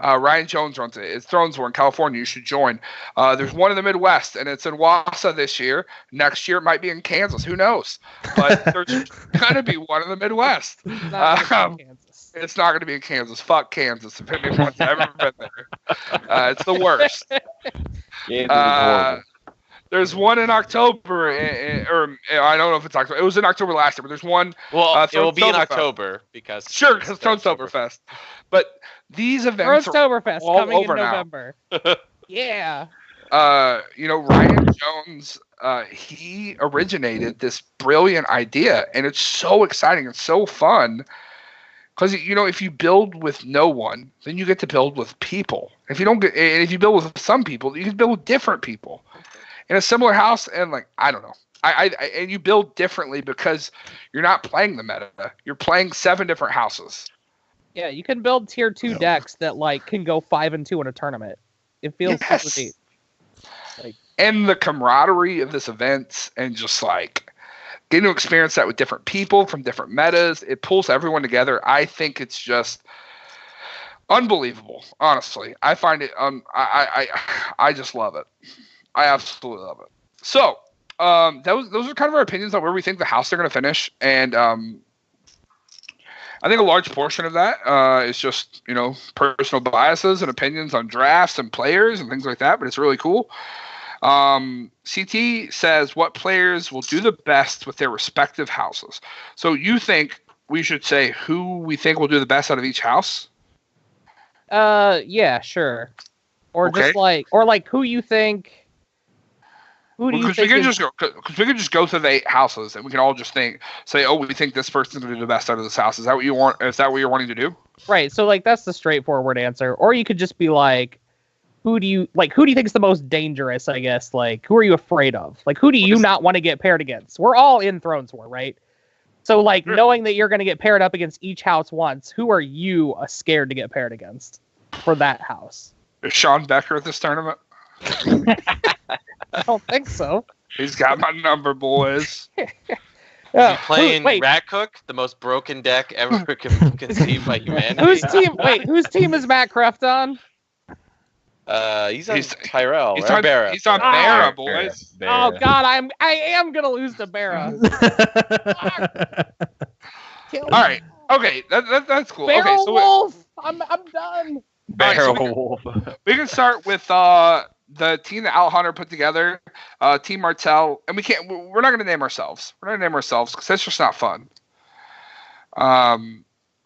Ryan Jones runs it. It's Thrones War in California. You should join. There's one in the Midwest, and it's in Wausau this year. Next year, it might be in Kansas. Who knows? But there's going to be one in the Midwest. it's not gonna be Kansas. It's not going to be in Kansas. Fuck Kansas. If anyone's ever been there, it's the worst. There's one in October, or I don't know if it's October. It was in October last year, but there's one. Well, it will be in October because because Thronetoberfest. But these events Thronetoberfest all coming over in now. November. Yeah. Ryan Jones, he originated this brilliant idea, and it's so exciting and so fun. Because if you build with no one, then you get to build with people. If you build with some people, you can build with different people in a similar house. And I don't know, and you build differently because you're not playing the meta. You're playing 7 different houses. Yeah, you can build tier 2 decks that can go 5-2 in a tournament. It feels super neat. And the camaraderie of this event, and just getting to experience that with different people from different metas, it pulls everyone together. I think it's just unbelievable. Honestly, I find it. I just love it. I absolutely love it. So, those are kind of our opinions on where we think the house they're going to finish, and I think a large portion of that is just personal biases and opinions on drafts and players and things like that. But it's really cool. CT says, what players will do the best with their respective houses? So you think we should say who we think will do the best out of each house? Yeah, sure. Or Okay. just who you think. Who do you Because think? we could just go through the 8 houses, and we can all just say, oh, we think this person's going to do the best out of this house. Is that what you want? Is that what you're wanting to do? Right. So that's the straightforward answer. Or you could just be who do you think is the most dangerous, I guess? Who are you afraid of? Who do you not want to get paired against? We're all in Thrones War, right? So knowing that you're going to get paired up against each house once, who are you scared to get paired against for that house? Is Sean Becker at this tournament? I don't think so. He's got my number, boys. Playing Rat Cook, the most broken deck ever conceived by humanity. Whose team is Matt Cruft on? He's on Tyrell. He's right? on Barra. He's on Barra, boys. Oh God, I am gonna lose to Barra. All right. Okay. That's cool. Barrel Okay. So Wolf. I'm done. Barrel Wolf. we can start with the team that Al Hunter put together, Team Martell, and we're not going to name ourselves. We're not going to name ourselves because that's just not fun. All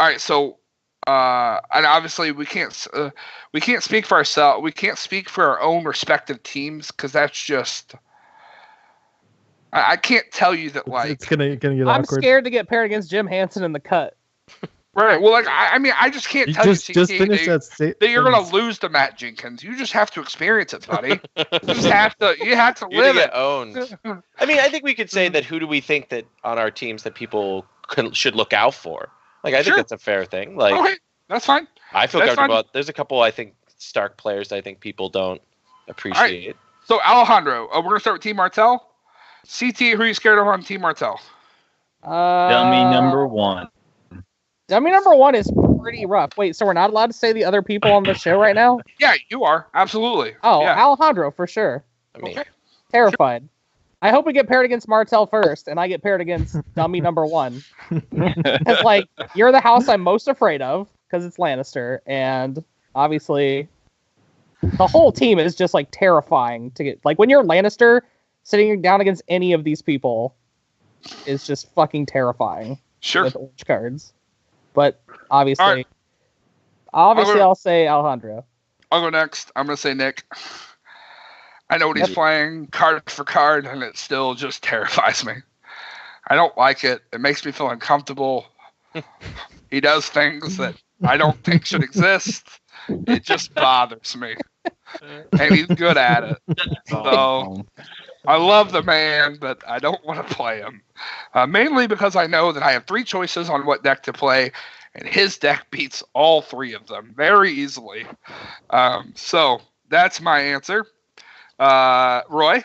right, so and obviously we can't speak for ourselves. We can't speak for our own respective teams because that's just. I can't tell you that It's gonna get I'm awkward. scared to get paired against Jim Hansen in the cut. Right. Well, like I mean, I just can't tell Just you finish that you're gonna lose to Matt Jenkins. You just have to experience it, buddy. You just have to. You have to You're live gonna it. get owned. I mean, I think we could say that. Who do we think that on our teams that people should look out for? Like, I think that's a fair thing. Like, okay, that's fine. I feel That's comfortable. fine. There's a couple I think Stark players that I think people don't appreciate. So Alejandro, we're gonna start with Team Martell. CT, who are you scared of on Team Martell? Dummy number 1. Dummy number 1 is pretty rough. Wait, so we're not allowed to say the other people on the show right now? Yeah, you are absolutely. Oh, yeah. Alejandro for sure. I mean, Okay. Terrified. I hope we get paired against Martell first, and I get paired against Dummy number 1. Because, like, you're the house I'm most afraid of, because it's Lannister, and obviously the whole team is just, like, terrifying to get. Like, when you're Lannister, sitting down against any of these people is just fucking terrifying. Sure. With orange cards. But, obviously, All right. I'll say Alejandro. I'll go next. I'm gonna say Nick. I know what he's playing card for card, and it still just terrifies me. I don't like it. It makes me feel uncomfortable. He does things that I don't think should exist. It just bothers me. And he's good at it. So I love the man, but I don't want to play him. Mainly because I know that I have 3 choices on what deck to play, and his deck beats all 3 of them very easily. So that's my answer. Roy?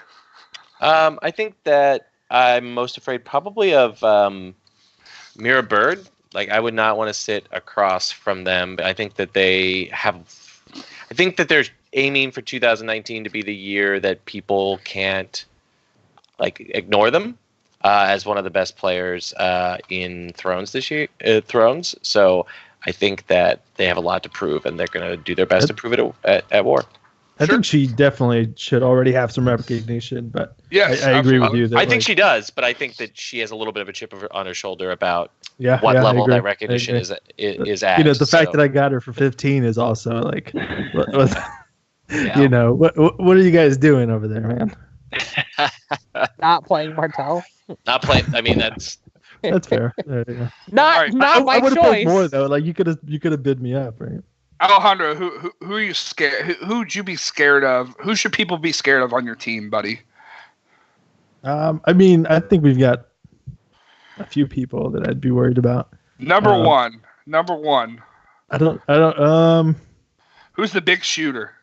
I think that I'm most afraid probably of Mira Bird. Like, I would not want to sit across from them. But I think that they're aiming for 2019 to be the year that people can't ignore them as one of the best players in Thrones this year. Thrones. So I think that they have a lot to prove, and they're going to do their best to prove it at War. I think she definitely should already have some recognition, but yes, I agree with you. That, I think she does, but I think that she has a little bit of a chip on her shoulder about what I level agree. that recognition is at. The fact that I got her for 15 is also like, what are you guys doing over there, man? Not playing Martell. Not playing. I mean, that's fair. Yeah. Not my I would have choice. played more though. Like you could have bid me up, right? Alejandro, who are you scared? Who would you be scared of? Who should people be scared of on your team, buddy? I mean, I think we've got a few people that I'd be worried about. Number one. I don't. Who's the big shooter?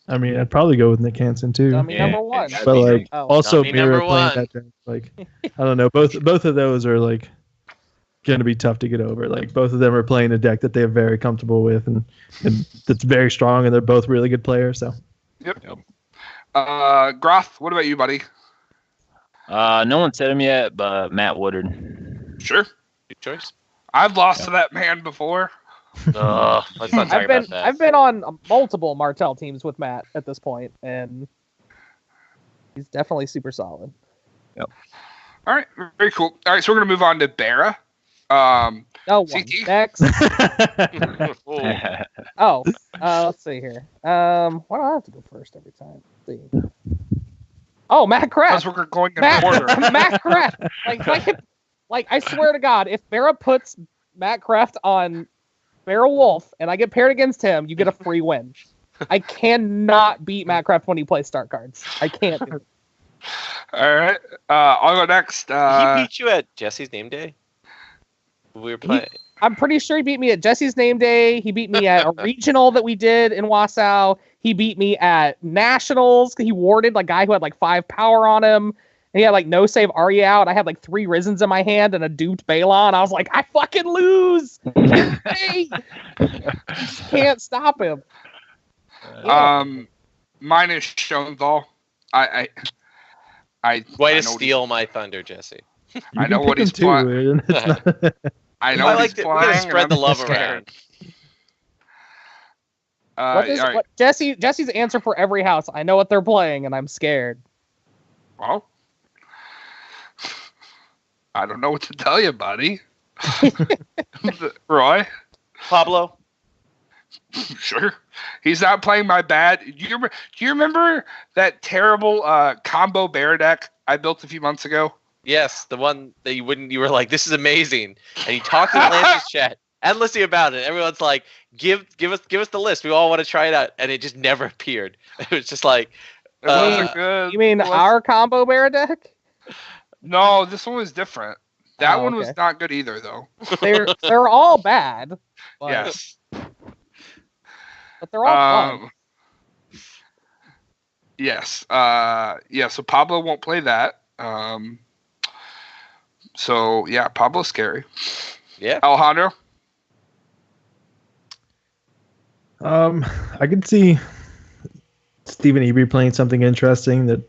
I mean, I'd probably go with Nick Hansen too. Dummy number 1. But like, also Dummy Mira number playing 1. that deck. Like, I don't know. Both of those are like going to be tough to get over. Like, both of them are playing a deck that they're very comfortable with, and that's very strong, and they're both really good players. So. Yep. Groth, what about you, buddy? No one said him yet, but Matt Woodard. Sure. good choice. I've lost to that man before. Let's not talk about that. I've been on multiple Martell teams with Matt at this point, and he's definitely super solid. Yep. All right, very cool. All right, so we're gonna move on to Barra. CT? Next. Oh. Let's see here. Why do I have to go first every time? Let's see. Oh, Matt Kraft. Because we're going in order. Matt Kraft. Like, I swear to God, if Barra puts Matt Kraft on Barra Wolf and I get paired against him, you get a free win. I cannot beat Matt Kraft when he plays start cards. I can't do it. All right, I'll go next. He beat you at Jesse's name day? We were playing. I'm pretty sure he beat me at Jesse's name day. He beat me at a regional that we did in Wausau. He beat me at nationals. He warded like guy who had like 5 power on him. And he had like no save Arya out. I had like 3 Risens in my hand and a duped Balon. I was like, I fucking lose. Hey! Just can't stop him. Mine is Schoenthal. I Way I to know steal my thunder, Jesse. I know what he's playing. I know I what like he's to playing. spread the love scared. around. All right. What Jesse's answer for every house? I know what they're playing, and I'm scared. Well, I don't know what to tell you, buddy. Roy? Pablo. Sure. He's not playing my bad. Do you remember that terrible combo bear deck I built a few months ago? Yes, the one that you were like, this is amazing. And you talked in Lance's chat endlessly about it. Everyone's like, give us the list. We all want to try it out. And it just never appeared. It was just like It wasn't good. You mean our combo bear deck? No, this one was different. That one okay. was not good either, though. They're all bad. But, Yes. But they're all fun. Yes. Yeah, so Pablo won't play that. So, yeah, Pablo's scary. Yeah. Alejandro? I can see Stephen Eby playing something interesting that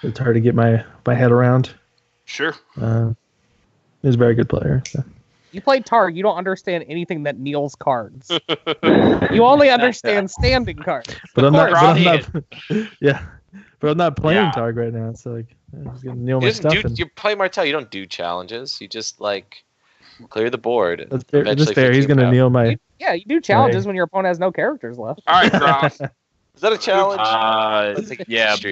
it's hard to get my head around. Sure. He's a very good player. So. You play Targ, you don't understand anything that Neil's cards. You only understand standing cards. But I'm not. Yeah. But I'm not playing Targ right now. So like, I'm just gonna Neil my stuff. You play Martel. You don't do challenges. You just like clear the board. That's fair. It's fair. He's gonna Neil my. You do challenges when your opponent has no characters left. All right, Groff. Is that a challenge?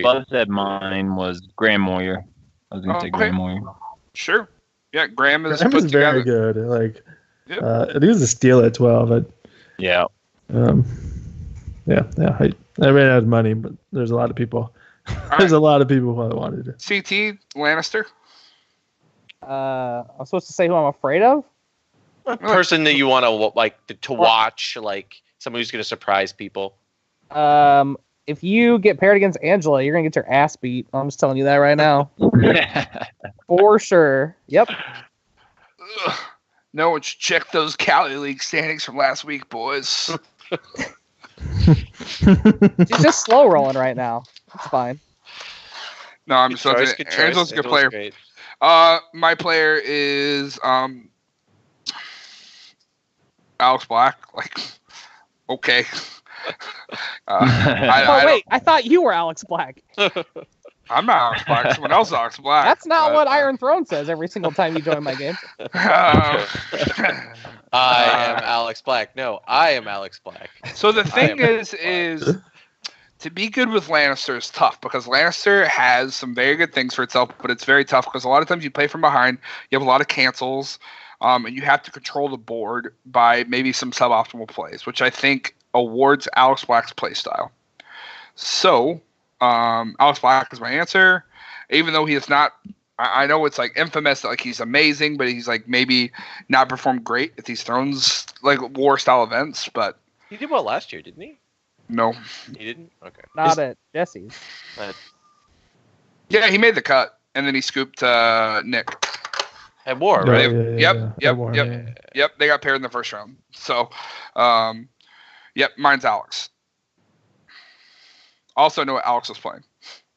Buzz said mine was Grand Moyer. I was gonna say Grand Moyer. Sure. Yeah, Graham is Graham put is very together. good. Like, Yep. he was a steal at 12. Yeah. I ran out of money, but there's a lot of people. There's a lot of people who wanted it. CT Lannister. I'm supposed to say who I'm afraid of. A person that you want to watch, like someone who's going to surprise people. If you get paired against Angela, you're gonna get your ass beat. I'm just telling you that right now. For sure. Yep. Ugh. No one should check those Cali League standings from last week, boys. She's just slow rolling right now. It's fine. No, I'm just Good saying. choice. Angela's a good player. Great. My player is Alex Black. Like, okay. Wait, I thought you were Alex Black. I'm not Alex Black. Someone else is Alex Black. That's not what Iron Throne says every single time you join my game. I am Alex Black. No, I am Alex Black. So the thing is to be good with Lannister is tough because Lannister has some very good things for itself, but it's very tough because a lot of times you play from behind, you have a lot of cancels, and you have to control the board by maybe some suboptimal plays, which I think awards Alex Black's play style. So, Alex Black is my answer, even though he is not. I know it's like infamous that like he's amazing, but he's like maybe not performed great at these Thrones like war style events. But He did well last year, didn't he? no, He didn't. Okay. Not at Jesse's. yeah, he made the cut and then he scooped Nick. At War, Yeah, right? Yep. They got paired in the first round. So, yep, mine's Alex. Also know what Alex was playing.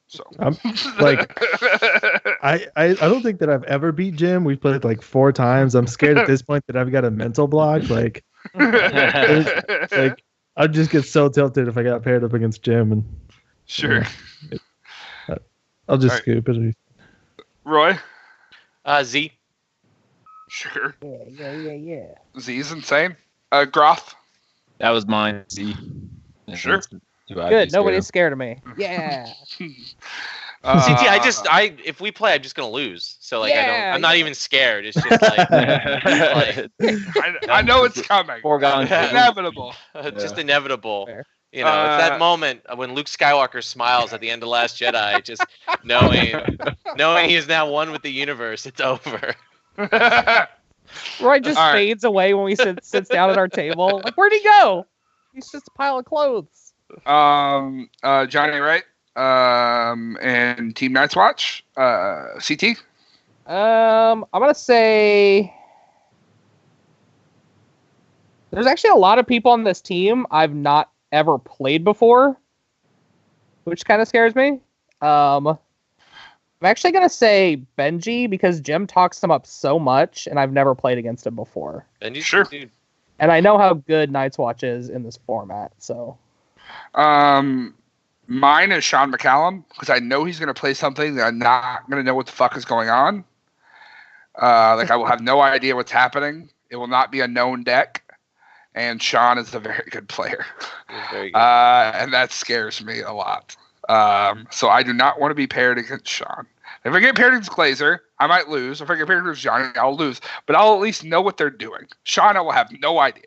So I'm like, I don't think that I've ever beat Jim. We've played like 4 times. I'm scared at this point that I've got a mental block. Like I'd just get so tilted if I got paired up against Jim. And sure. I'll just scoop it. Roy? Z. Sure. Yeah. Z's insane. Groth? That was mine. Z. Sure. Good. Nobody's scared of me. Yeah. CT, if we play, I'm just gonna lose. So like, I'm not even scared. It's just like, I know it's coming. Inevitable. Just inevitable. Fair. You know, it's that moment when Luke Skywalker smiles at the end of Last Jedi, just knowing he is now one with the universe. It's over. Roy just fades away when we sits down at our table. Like, where'd he go? He's just a pile of clothes. Johnny Wright, and Team Night's Watch, CT. I'm gonna say there's actually a lot of people on this team I've not ever played before, which kind of scares me. I'm actually gonna say Benji because Jim talks him up so much, and I've never played against him before. Benji's sure, dude. And I know how good Night's Watch is in this format, so. Mine is Sean McCallum because I know he's going to play something that I'm not going to know what the fuck is going on. Like I will have no idea what's happening. It will not be a known deck. And Sean is a very good player. Very good. And that scares me a lot. So I do not want to be paired against Sean. If I get paired against Glazer, I might lose. If I get paired against Johnny, I'll lose. But I'll at least know what they're doing. Sean, I will have no idea.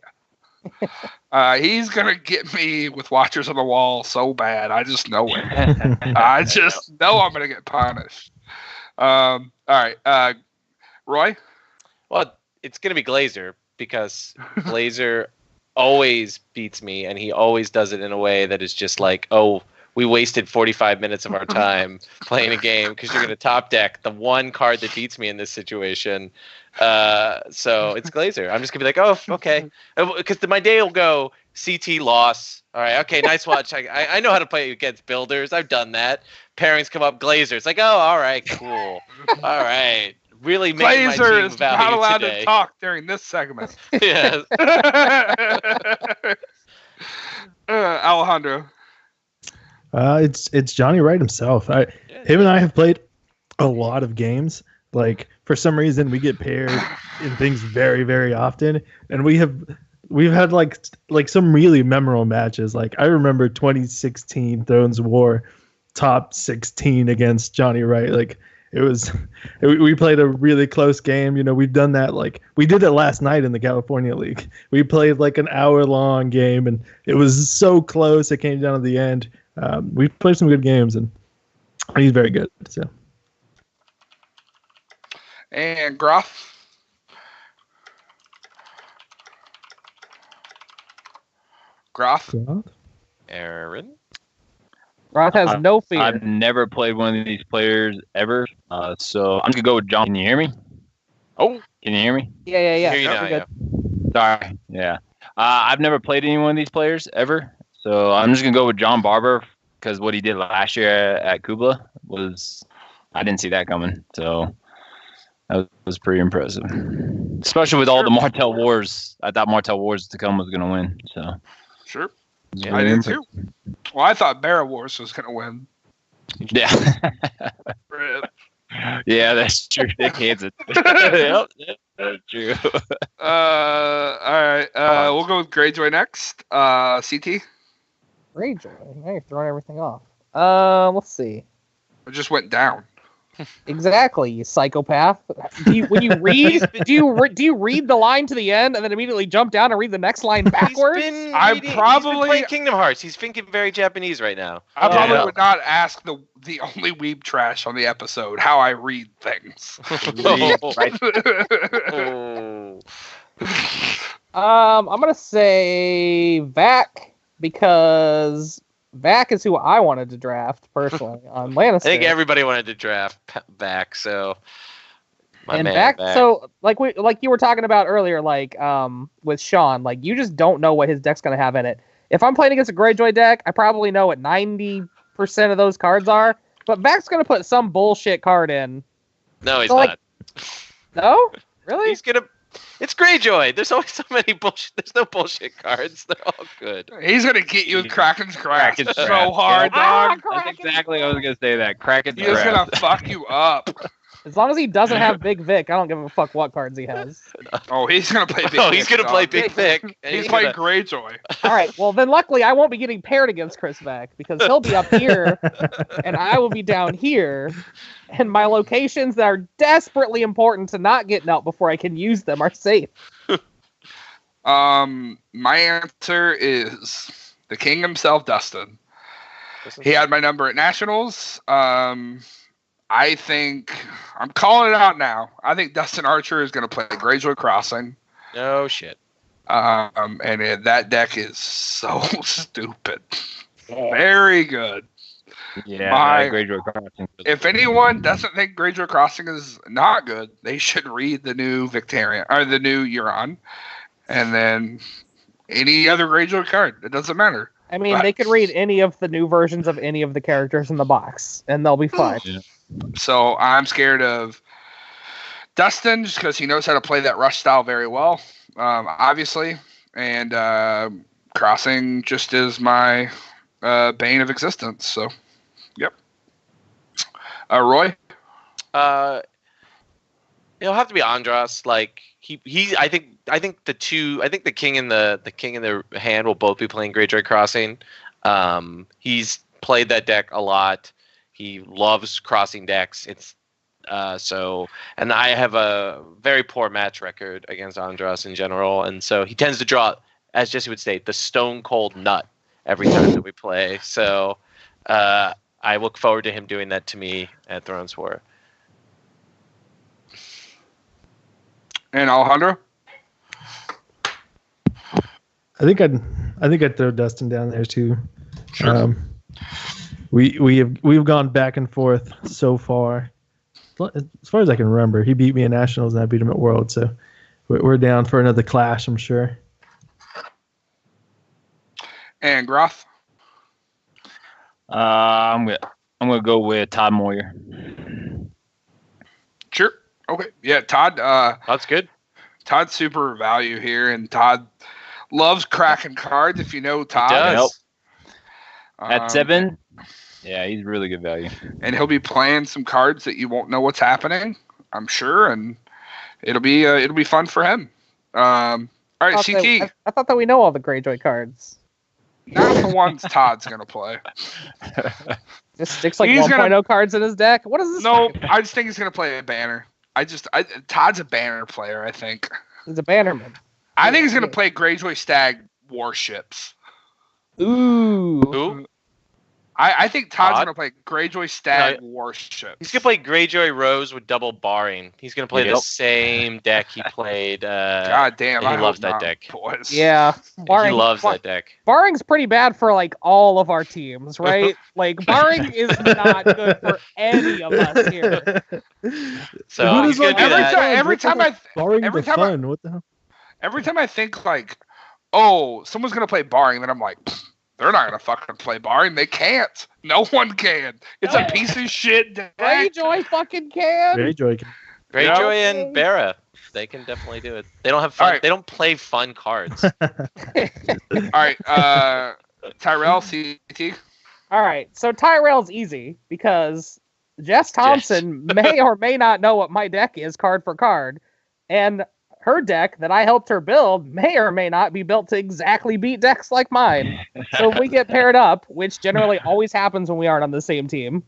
He's going to get me with Watchers on the Wall so bad. I just know it. I just know I'm going to get punished. All right. Roy? Well, it's going to be Glazer because Glazer always beats me, and he always does it in a way that is just like, oh, we wasted 45 minutes of our time playing a game because you're going to top deck the one card that beats me in this situation. So it's Glazer. I'm just going to be like, oh, okay. Because my day will go CT loss. All right, okay, nice watch. I know how to play against builders. I've done that. Pairings come up, Glazer. It's like, oh, all right, cool. All right. Really making my Glazer team is not value allowed today. to talk during this segment. Yes. Alejandro. It's Johnny Wright himself. Him and I have played a lot of games. Like for some reason we get paired in things very, very often, and we've had like some really memorable matches. Like I remember 2016 Thrones War top 16 against Johnny Wright. Like we played a really close game. You know, we've done that. Like we did it last night in the California League. We played like an hour-long game, and it was so close. It came down to the end. We played some good games, and he's very good. So. And Groff. Aaron. Roth has no fear. I've never played one of these players ever, so I'm gonna go with John. Can you hear me? Oh, can you hear me? Yeah. Hear you now, We're good. Sorry. Yeah. I've never played any one of these players ever, so I'm just gonna go with John Barber because what he did last year at Kubla was, I didn't see that coming. So that was pretty impressive, especially with all the Martel Wars. I thought Martel Wars to come was gonna win. So Sure. yeah, I did too. Well, I thought Barra Wars was going to win. Yeah. Yeah, that's true. They canceled. Yep, that's true. All right. We'll go with Greyjoy next. CT? Greyjoy. Now you're throwing everything off. Let's see. It just went down. Exactly, you psychopath. Do you read the line to the end and then immediately jump down and read the next line backwards? He's been probably playing Kingdom Hearts. He's thinking very Japanese right now. I probably would not ask the only weeb trash on the episode how I read things. I'm gonna say Vac because Vac is who I wanted to draft personally on Lannister. I think everybody wanted to draft back, so Vac. So like you were talking about earlier, like with Sean, like you just don't know what his deck's gonna have in it. If I'm playing against a Greyjoy deck, I probably know what 90% of those cards are, but Vac's gonna put some bullshit card in. No, he's not. No? Really? He's gonna. It's Greyjoy. There's always so many bullshit. There's no bullshit cards. They're all good. He's gonna get you with Kraken's Craft Kraken's so Craft, hard, dog. That's exactly what I was gonna say. That Kraken's He's gonna fuck you up. As long as he doesn't have Big Vic, I don't give a fuck what cards he has. Oh, he's gonna play Big Vic. Oh, he's gonna play Big Vic. He's playing Greyjoy. All right. Well, then luckily I won't be getting paired against Chris Vac because he'll be up here and I will be down here. And my locations that are desperately important to not getting out before I can use them are safe. My answer is the king himself, Dustin. He had my number at Nationals. I think I'm calling it out now. I think Dustin Archer is going to play Greyjoy Crossing. No shit. That deck is so stupid. Very good. Yeah, Greyjoy Crossing. If anyone doesn't think Greyjoy Crossing is not good, they should read the new Victarion or the new Euron, and then any other Greyjoy card. It doesn't matter. I mean, they could read any of the new versions of any of the characters in the box, and they'll be fine. Yeah. So I'm scared of Dustin just because he knows how to play that rush style very well, obviously. And Crossing just is my bane of existence. So, yep. Roy? It'll have to be Andras. Like I think the king and the hand will both be playing Greyjoy Crossing. He's played that deck a lot. He loves crossing decks. It's and I have a very poor match record against Andras in general, and so he tends to draw, as Jesse would say, the stone cold nut every time that we play. So I look forward to him doing that to me at Thrones War. And Alejandro? I think I'd throw Dustin down there too. Sure. We've gone back and forth so far. As far as I can remember, he beat me at Nationals and I beat him at Worlds, so we're down for another clash, I'm sure. And Groth? I'm gonna go with Todd Moyer. Sure. Okay. Yeah, Todd. That's good. Todd's super value here, and Todd loves cracking cards. If you know Todd, He does. At 7, yeah, he's really good value. And he'll be playing some cards that you won't know what's happening, I'm sure, and it'll be fun for him. All right, CT. I thought that we know all the Greyjoy cards. Not the ones Todd's gonna play. Just sticks like He's 1.0 cards in his deck. What is this? No, fucking- I just think he's gonna play a banner. Todd's a banner player. I think. He's a bannerman. I think he's gonna play Greyjoy Stag Warships. Ooh. Who? I think Todd's Todd? gonna play Greyjoy Stag Warships. He's gonna play Greyjoy Rose with double barring. He's gonna play the Yep. same deck he played. God damn, he I loves hope that not, deck. boys. Yeah. He loves that deck. Barring's pretty bad for like all of our teams, right? Like barring is not good for any of us here. So Who he's does gonna do like that. every time I barring every the time I- fun. What the hell? every time I think like, oh, someone's gonna play barring, then I'm like, they're not gonna fucking play barring. They can't. No one can. It's a piece of shit deck. Greyjoy fucking can. Greyjoy. Greyjoy and Barra, they can definitely do it. They don't have fun. All right. They don't play fun cards. All right, Tyrell, CT. All right, so Tyrell's easy because Jess Thompson may or may not know what my deck is card for card, and her deck that I helped her build may or may not be built to exactly beat decks like mine. So if we get paired up, which generally always happens when we aren't on the same team,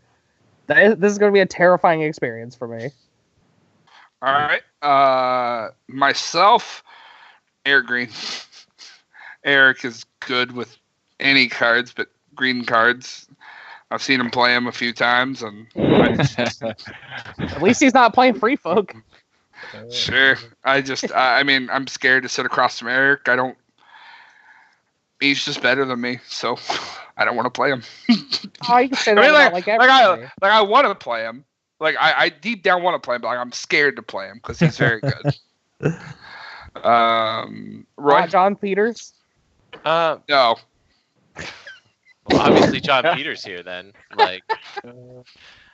this is going to be a terrifying experience for me. All right, myself, Eric Green. Eric is good with any cards, but green cards. I've seen him play them a few times, and At least he's not playing Free Folk. sure. I mean, I'm scared to sit across from Eric. He's just better than me, so I don't want to play him. Oh, you can say I that mean, about like everybody. I want to play him. Like I deep down want to play him, but like, I'm scared to play him because he's very good. Roy, John Peters. Well, no. obviously John Peters here. Then, like,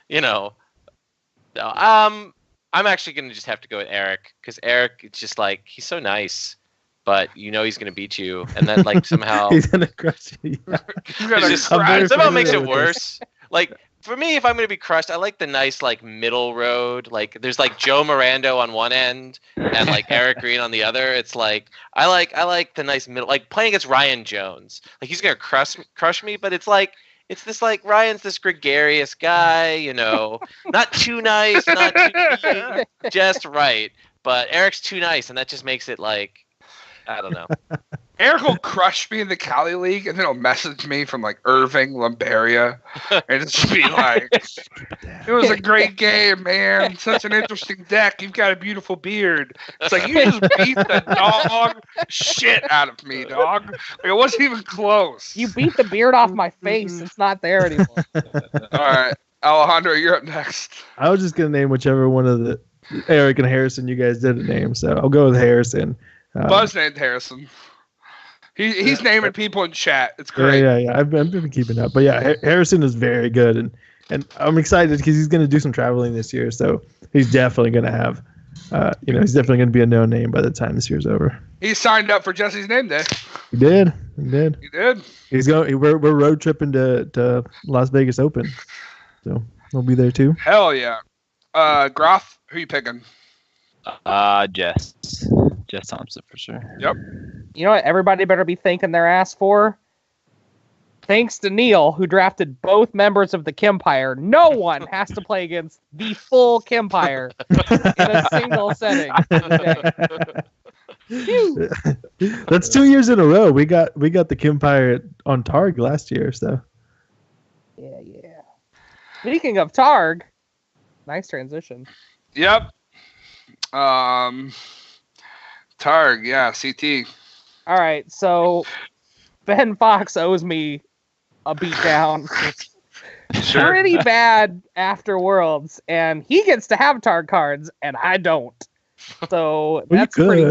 you know, no, I'm actually gonna just have to go with Eric because Eric, it's just like he's so nice, but you know he's gonna beat you, and then like somehow He's gonna crush you. He's gonna It's just, I'm very it somehow makes it familiar with this. worse. Like for me, if I'm gonna be crushed, I like the nice like middle road. Like there's like Joe Mirando on one end and like Eric Green on the other. It's like I like the nice middle. Like playing against Ryan Jones, like he's gonna crush me, but it's this like Ryan's this gregarious guy, you know, not too nice, not too mean, just right. But Eric's too nice, and that just makes it like I don't know. Eric will crush me in the Cali League, and then he'll message me from like Irving, Lamberia, and just be like, "It was a great game, man. Such an interesting deck. You've got a beautiful beard." It's like you just beat the dog shit out of me, dog. Like, it wasn't even close. You beat the beard off my face. It's not there anymore. All right, Alejandro, you're up next. I was just gonna name whichever one of the Eric and Harrison you guys didn't name, so I'll go with Harrison. Buzz named Harrison. He's naming people in chat. It's great. Yeah. I've been keeping up, but yeah, Harrison is very good, and I'm excited because he's gonna do some traveling this year, so he's definitely gonna have, he's definitely gonna be a known name by the time this year's over. He signed up for Jesse's name day. He did. He did. He's going. We're road tripping to Las Vegas Open, so we'll be there too. Hell yeah. Groff, who you picking? Jess Thompson for sure. Yep. You know what? Everybody better be thanking their ass for. Thanks to Neil, who drafted both members of the Kimpire, no one has to play against the full Kimpire in a single setting today. Phew. That's 2 years in a row. We got the Kimpire on Targ last year, so. Yeah. Speaking of Targ, nice transition. Yep. Targ, yeah, CT. All right, so Ben Fox owes me a beatdown. Sure. Pretty bad after Worlds, and he gets to have Targ cards, and I don't. So that's pretty.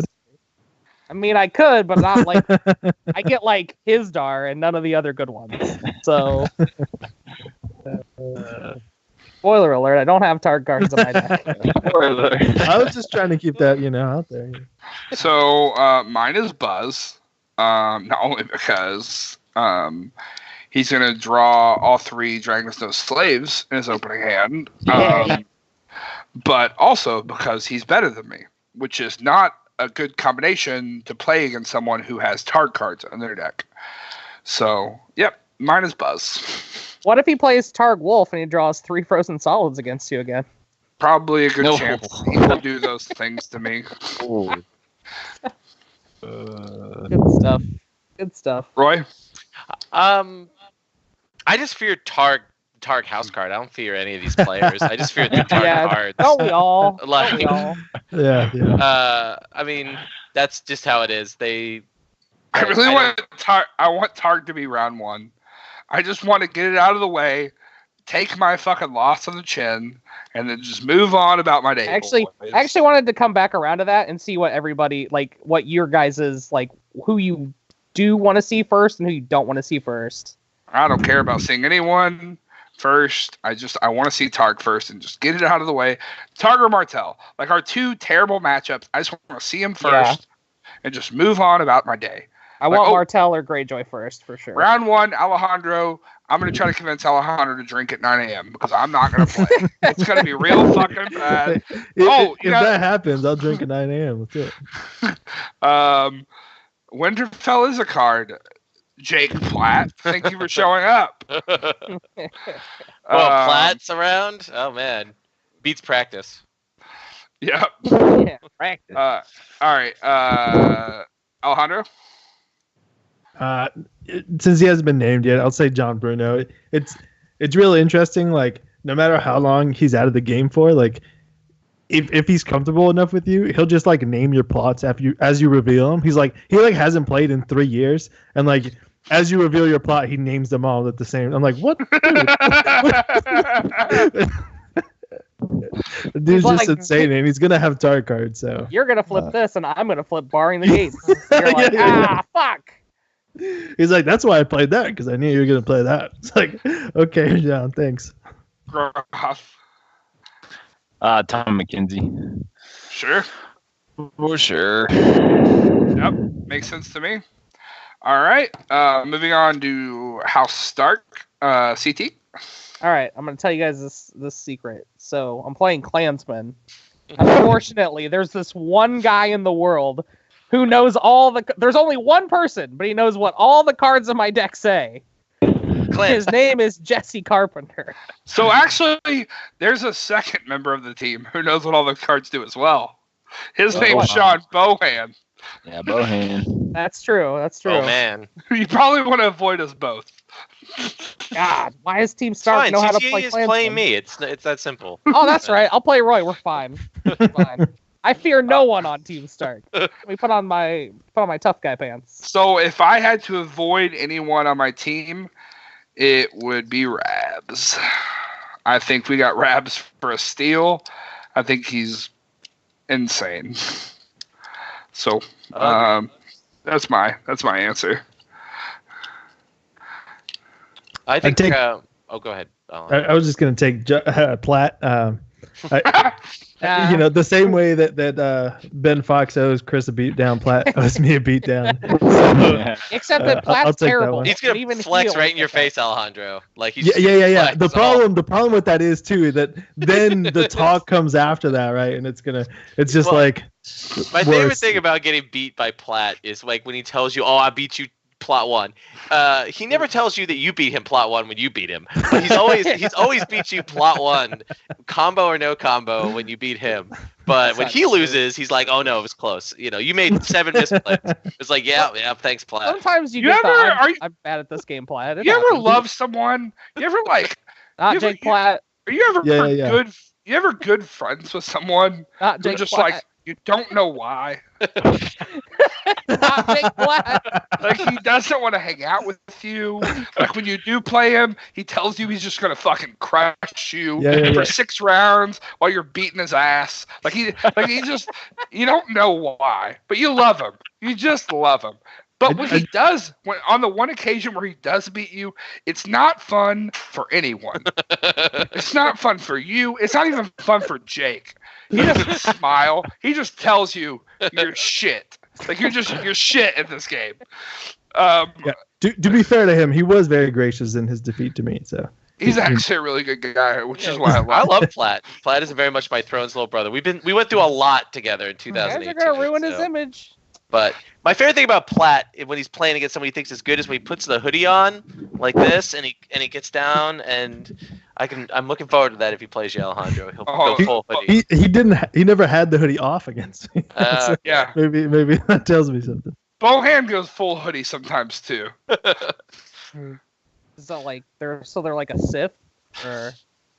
I mean, I could, but not like I get like his dar and none of the other good ones. So, spoiler alert: I don't have Targ cards in my deck. Spoiler. I was just trying to keep that, out there. So mine is Buzz, not only because he's going to draw all 3 Dragon Snow Slaves in his opening hand, but also because he's better than me, which is not a good combination to play against someone who has Targ cards on their deck. So, yep, mine is Buzz. What if he plays Targ Wolf and he draws 3 Frozen Solids against you again? Probably a good chance he will do those things to me. Good stuff. Roy? I just fear Targ house card. I don't fear any of these players. I just fear the Targ cards. Don't we all? Like, Yeah. I mean, that's just how it is. I want Targ to be round 1. I just want to get it out of the way, take my fucking loss on the chin, and then just move on about my day. I actually wanted to come back around to that and see what everybody, like, what your guys' like, who you do want to see first and who you don't want to see first. I don't care about seeing anyone first. I want to see Targ first and just get it out of the way. Targ or Martel, like our 2 terrible matchups. I just want to see him first and just move on about my day. I want Martel or Greyjoy first for sure. Round 1, Alejandro. I'm going to try to convince Alejandro to drink at 9 a.m. because I'm not going to play. It's going to be real fucking bad. If that happens, I'll drink at 9 a.m. Let's do it. Winterfell is a card. Jake Platt, thank you for showing up. Platt's around? Oh, man. Beats practice. Yep. Yeah, practice. All right. Alejandro? Since he hasn't been named yet, I'll say John Bruno. It's really interesting. Like, no matter how long he's out of the game for, like, if he's comfortable enough with you, he'll just like name your plots as you reveal them. He hasn't played in 3 years, and like as you reveal your plot, he names them all at the same. I'm like, what? Dude's just insane, and he's gonna have Targ cards. So you're gonna flip this, and I'm gonna flip barring the gates. You're like, fuck. He's like, that's why I played that, because I knew you were gonna play that. It's like, okay, John, thanks. Tom McKenzie. Sure. For sure. Yep, makes sense to me. All right, moving on to House Stark, CT. All right, I'm gonna tell you guys this secret. So I'm playing Klansman. Unfortunately, there's this one guy in the world who knows there's only one person, but he knows what all the cards in my deck say. His name is Jesse Carpenter. So actually, there's a second member of the team who knows what all the cards do as well. His name's Sean Bohan. Yeah, Bohan. That's true. Oh, man. You probably want to avoid us both. God, why does Team Stark know how to play Klansman? Playing me. It's that simple. Oh, that's right. I'll play Roy. We're fine. Fine. I fear no one on Team Stark. Let me put on my tough guy pants. So if I had to avoid anyone on my team, it would be Rabs. I think we got Rabs for a steal. I think he's insane. So that's my answer. I think. Go ahead. I was just gonna take Platt. The same way that Ben Fox owes Chris a beatdown, Platt owes me a beatdown. Except that Platt's terrible. He's gonna even flex right in your face, Alejandro. Like he's yeah. The problem with that is too that then the talk comes after that, right? And it's just like my favorite thing about getting beat by Platt is like when he tells you, "Oh, I beat you." Plot 1. He never tells you that you beat him plot 1 when you beat him. But he's always beat you plot 1, combo or no combo when you beat him. But when he loses, he's like, "Oh no, it was close. You made 7 misplays." It's like, yeah, thanks, Platt. Sometimes I'm bad at this game, Platt. You ever love someone? You ever like? Not Jake Platt. Are you ever good? You ever good friends with someone? Not Jake just Platt. Like you don't know why. Not Jake Platt. Like he doesn't want to hang out with you. Like when you do play him, he tells you he's just gonna fucking crush you for 6 rounds while you're beating his ass. Like he just you don't know why, but you love him. You just love him. But when he does, on the one occasion where he does beat you, it's not fun for anyone. It's not fun for you. It's not even fun for Jake. He doesn't smile. He just tells you you're shit. Like you're shit at this game. To be fair to him, he was very gracious in his defeat to me. So he's actually a really good guy, which is why I love Platt. Platt is very much my Thrones little brother. We went through a lot together in 2018. You guys are gonna ruin his image. But my favorite thing about Platt when he's playing against somebody he thinks is good is when he puts the hoodie on like this and he gets down, and I'm looking forward to that if he plays you, Alejandro. He'll go full hoodie. He never had the hoodie off against me. So yeah. Maybe that tells me something. Bohan goes full hoodie sometimes too. Is that like they're like a Sith or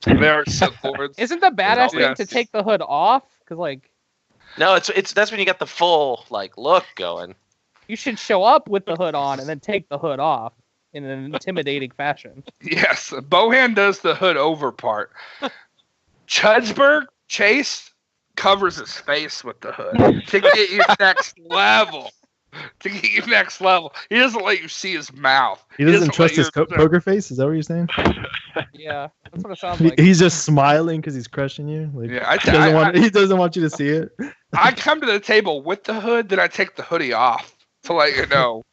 they're Sith lords? Isn't the badass thing to take the hood off? Because like. No, that's when you got the full look going. You should show up with the hood on and then take the hood off in an intimidating fashion. Yes, Bohan does the hood over part. Chase covers his face with the hood to get you next level. He doesn't let you see his mouth. He doesn't trust his poker face? Is that what you're saying? Yeah, that's what it sounds like. He's just smiling because he's crushing you. He doesn't want you to see it. I come to the table with the hood, then I take the hoodie off to let you know.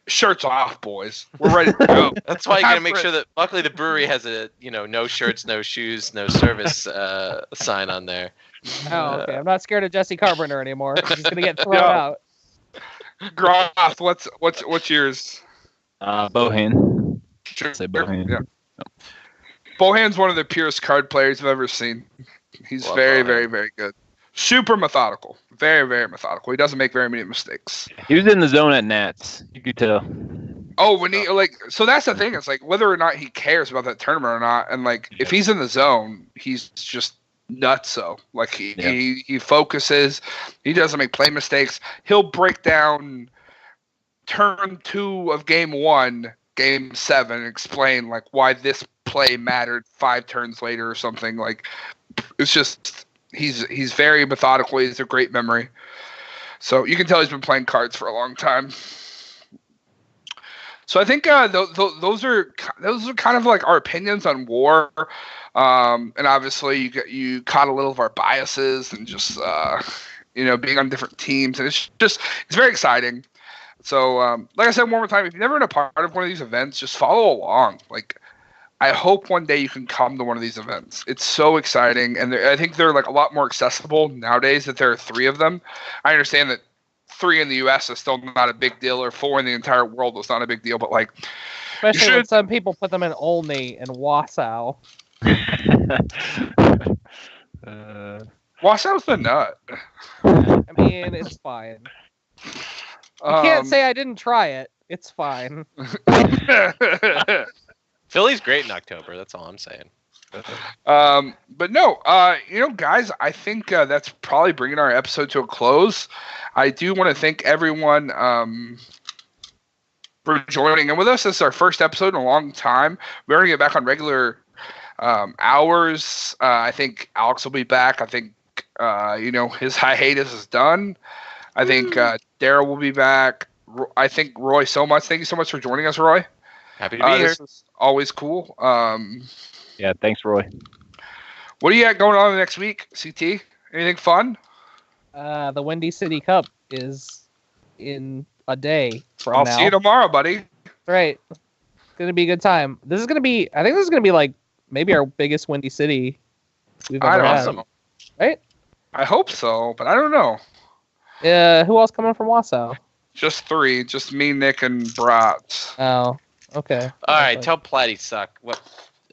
Shirts off, boys. We're ready to go. That's why you gotta make sure that. Luckily, the brewery has a no shirts, no shoes, no service sign on there. Oh, okay. I'm not scared of Jesse Carpenter anymore. He's gonna get thrown out. Groth, what's yours? Bohan. Sure. Say Bohan. Yeah. Bohan's one of the purest card players I've ever seen. He's very, very, very good. Super methodical. Very, very methodical. He doesn't make very many mistakes. He was in the zone at Nats. You could tell. Oh, when he so that's the thing. It's like whether or not he cares about that tournament or not. And if he's in the zone, he's just nutso. Like he focuses. He doesn't make play mistakes. He'll break down turn 2 of game 1, game 7, explain why this play mattered 5 turns later or something. It's just he's very methodical. He has a great memory. So you can tell he's been playing cards for a long time. So I think those are kind of our opinions on war. And obviously you caught a little of our biases and just being on different teams, and it's very exciting. So like I said one more time, if you've never been a part of one of these events, just follow along. I hope one day you can come to one of these events. It's so exciting, and I think they're a lot more accessible nowadays that there are 3 of them. I understand that 3 in the U.S. is still not a big deal, or 4 in the entire world is not a big deal, but especially when some people put them in Olney and Wausau. Wausau's the nut. I mean, it's fine. You can't say I didn't try it. It's fine. Philly's great in October. That's all I'm saying. But no, guys, I think that's probably bringing our episode to a close. I do want to thank everyone for joining in with us. This is our first episode in a long time. We're going to get back on regular hours. I think Alex will be back. I think, his hiatus is done. I think Daryl will be back. I think Roy so much. Thank you so much for joining us, Roy. Happy to be here. This is always cool. Yeah, thanks, Roy. What do you got going on next week, CT? Anything fun? The Windy City Cup is in a day from I'll now. see you tomorrow, buddy. Right. It's gonna be a good time. I think this is gonna be like maybe our biggest Windy City we've I ever don't had. know. Right? I hope so, but I don't know. Who else coming from Wausau? Just 3. Just me, Nick, and Brat. Oh, okay. All right, tell Platt he suck. What?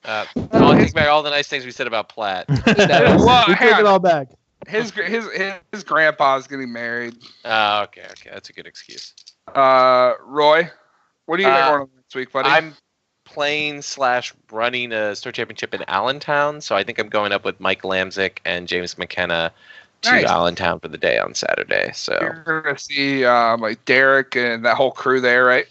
I'll take back all the nice things we said about Platt. Well, We hang take it on. all back. His grandpa's getting married. Oh, okay, that's a good excuse. Roy, what do you got going on next week, buddy? I'm playing / running a store championship in Allentown, so I think I'm going up with Mike Lamzik and James McKenna to Nice. Allentown for the day on Saturday. So You're gonna see like Derek and that whole crew there, right?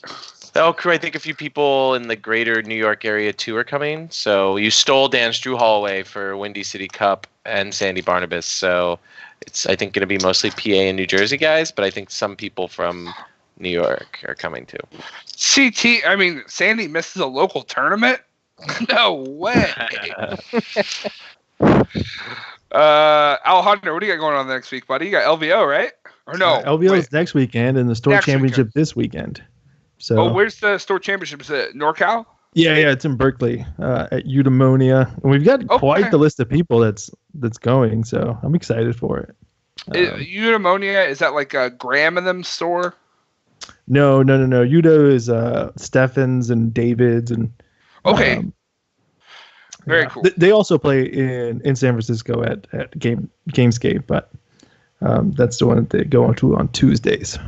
the whole crew, I think a few people in the greater New York area too are coming. So you stole Dan's Drew Holloway for Windy City Cup and Sandy Barnabas. So it's I think going to be mostly PA and New Jersey guys, but I think some people from New York are coming too. Sandy misses a local tournament? No way. Alejandro, what do you got going on next week, buddy? You got LVO, right? Or no? LVO wait. is next weekend and the store Next championship this weekend. So Oh, where's the store championship? Is it NorCal? yeah, it's in Berkeley at Eudaimonia, and we've got quite the list of people that's going. So I'm excited for it. Eudaimonia, is that like a Graham and them store? No. Udo is Stephens and David's and Okay. Very cool. They also play in San Francisco at Gamescape, but that's the one that they go on Tuesdays.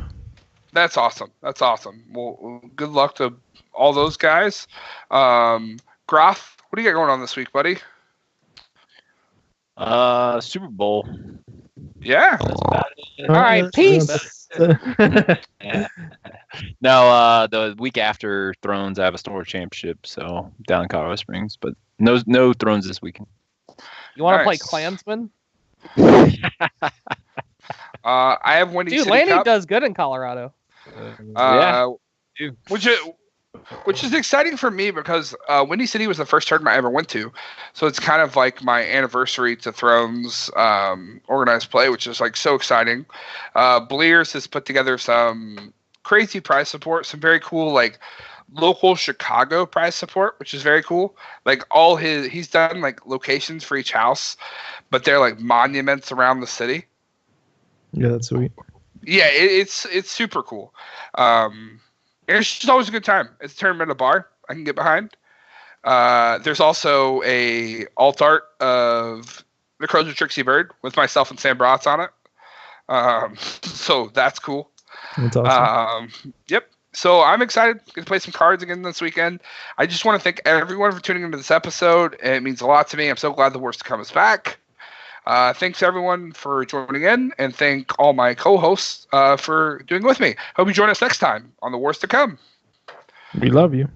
That's awesome. Well, good luck to all those guys. Groff, what do you got going on this week, buddy? Super Bowl. Yeah. All right, peace. No, the week after Thrones, I have a store championship, so down in Colorado Springs, but no Thrones this weekend. You want to play Nice. Klansman? I have Windy Dude, City Lanny Cup. does good in Colorado. Which is exciting for me because Windy City was the first tournament I ever went to, so it's kind of like my anniversary to Thrones organized play, which is like so exciting. Blears has put together some crazy prize support, some very cool like local Chicago prize support, which is very cool. Like he's done like locations for each house, but they're like monuments around the city. Yeah, that's sweet. Yeah, it's super cool. It's just always a good time. It's a tournament at a bar I can get behind. There's also a alt art of the Crows of Trixie Bird with myself and Sam Bratz on it. So that's cool. That's awesome. Yep. So I'm excited to play some cards again this weekend. I just want to thank everyone for tuning into this episode. It means a lot to me. I'm so glad the Wars to Come is back. Thanks everyone for joining in, and thank all my co-hosts for doing it with me. Hope you join us next time on the Wars to Come. We love you.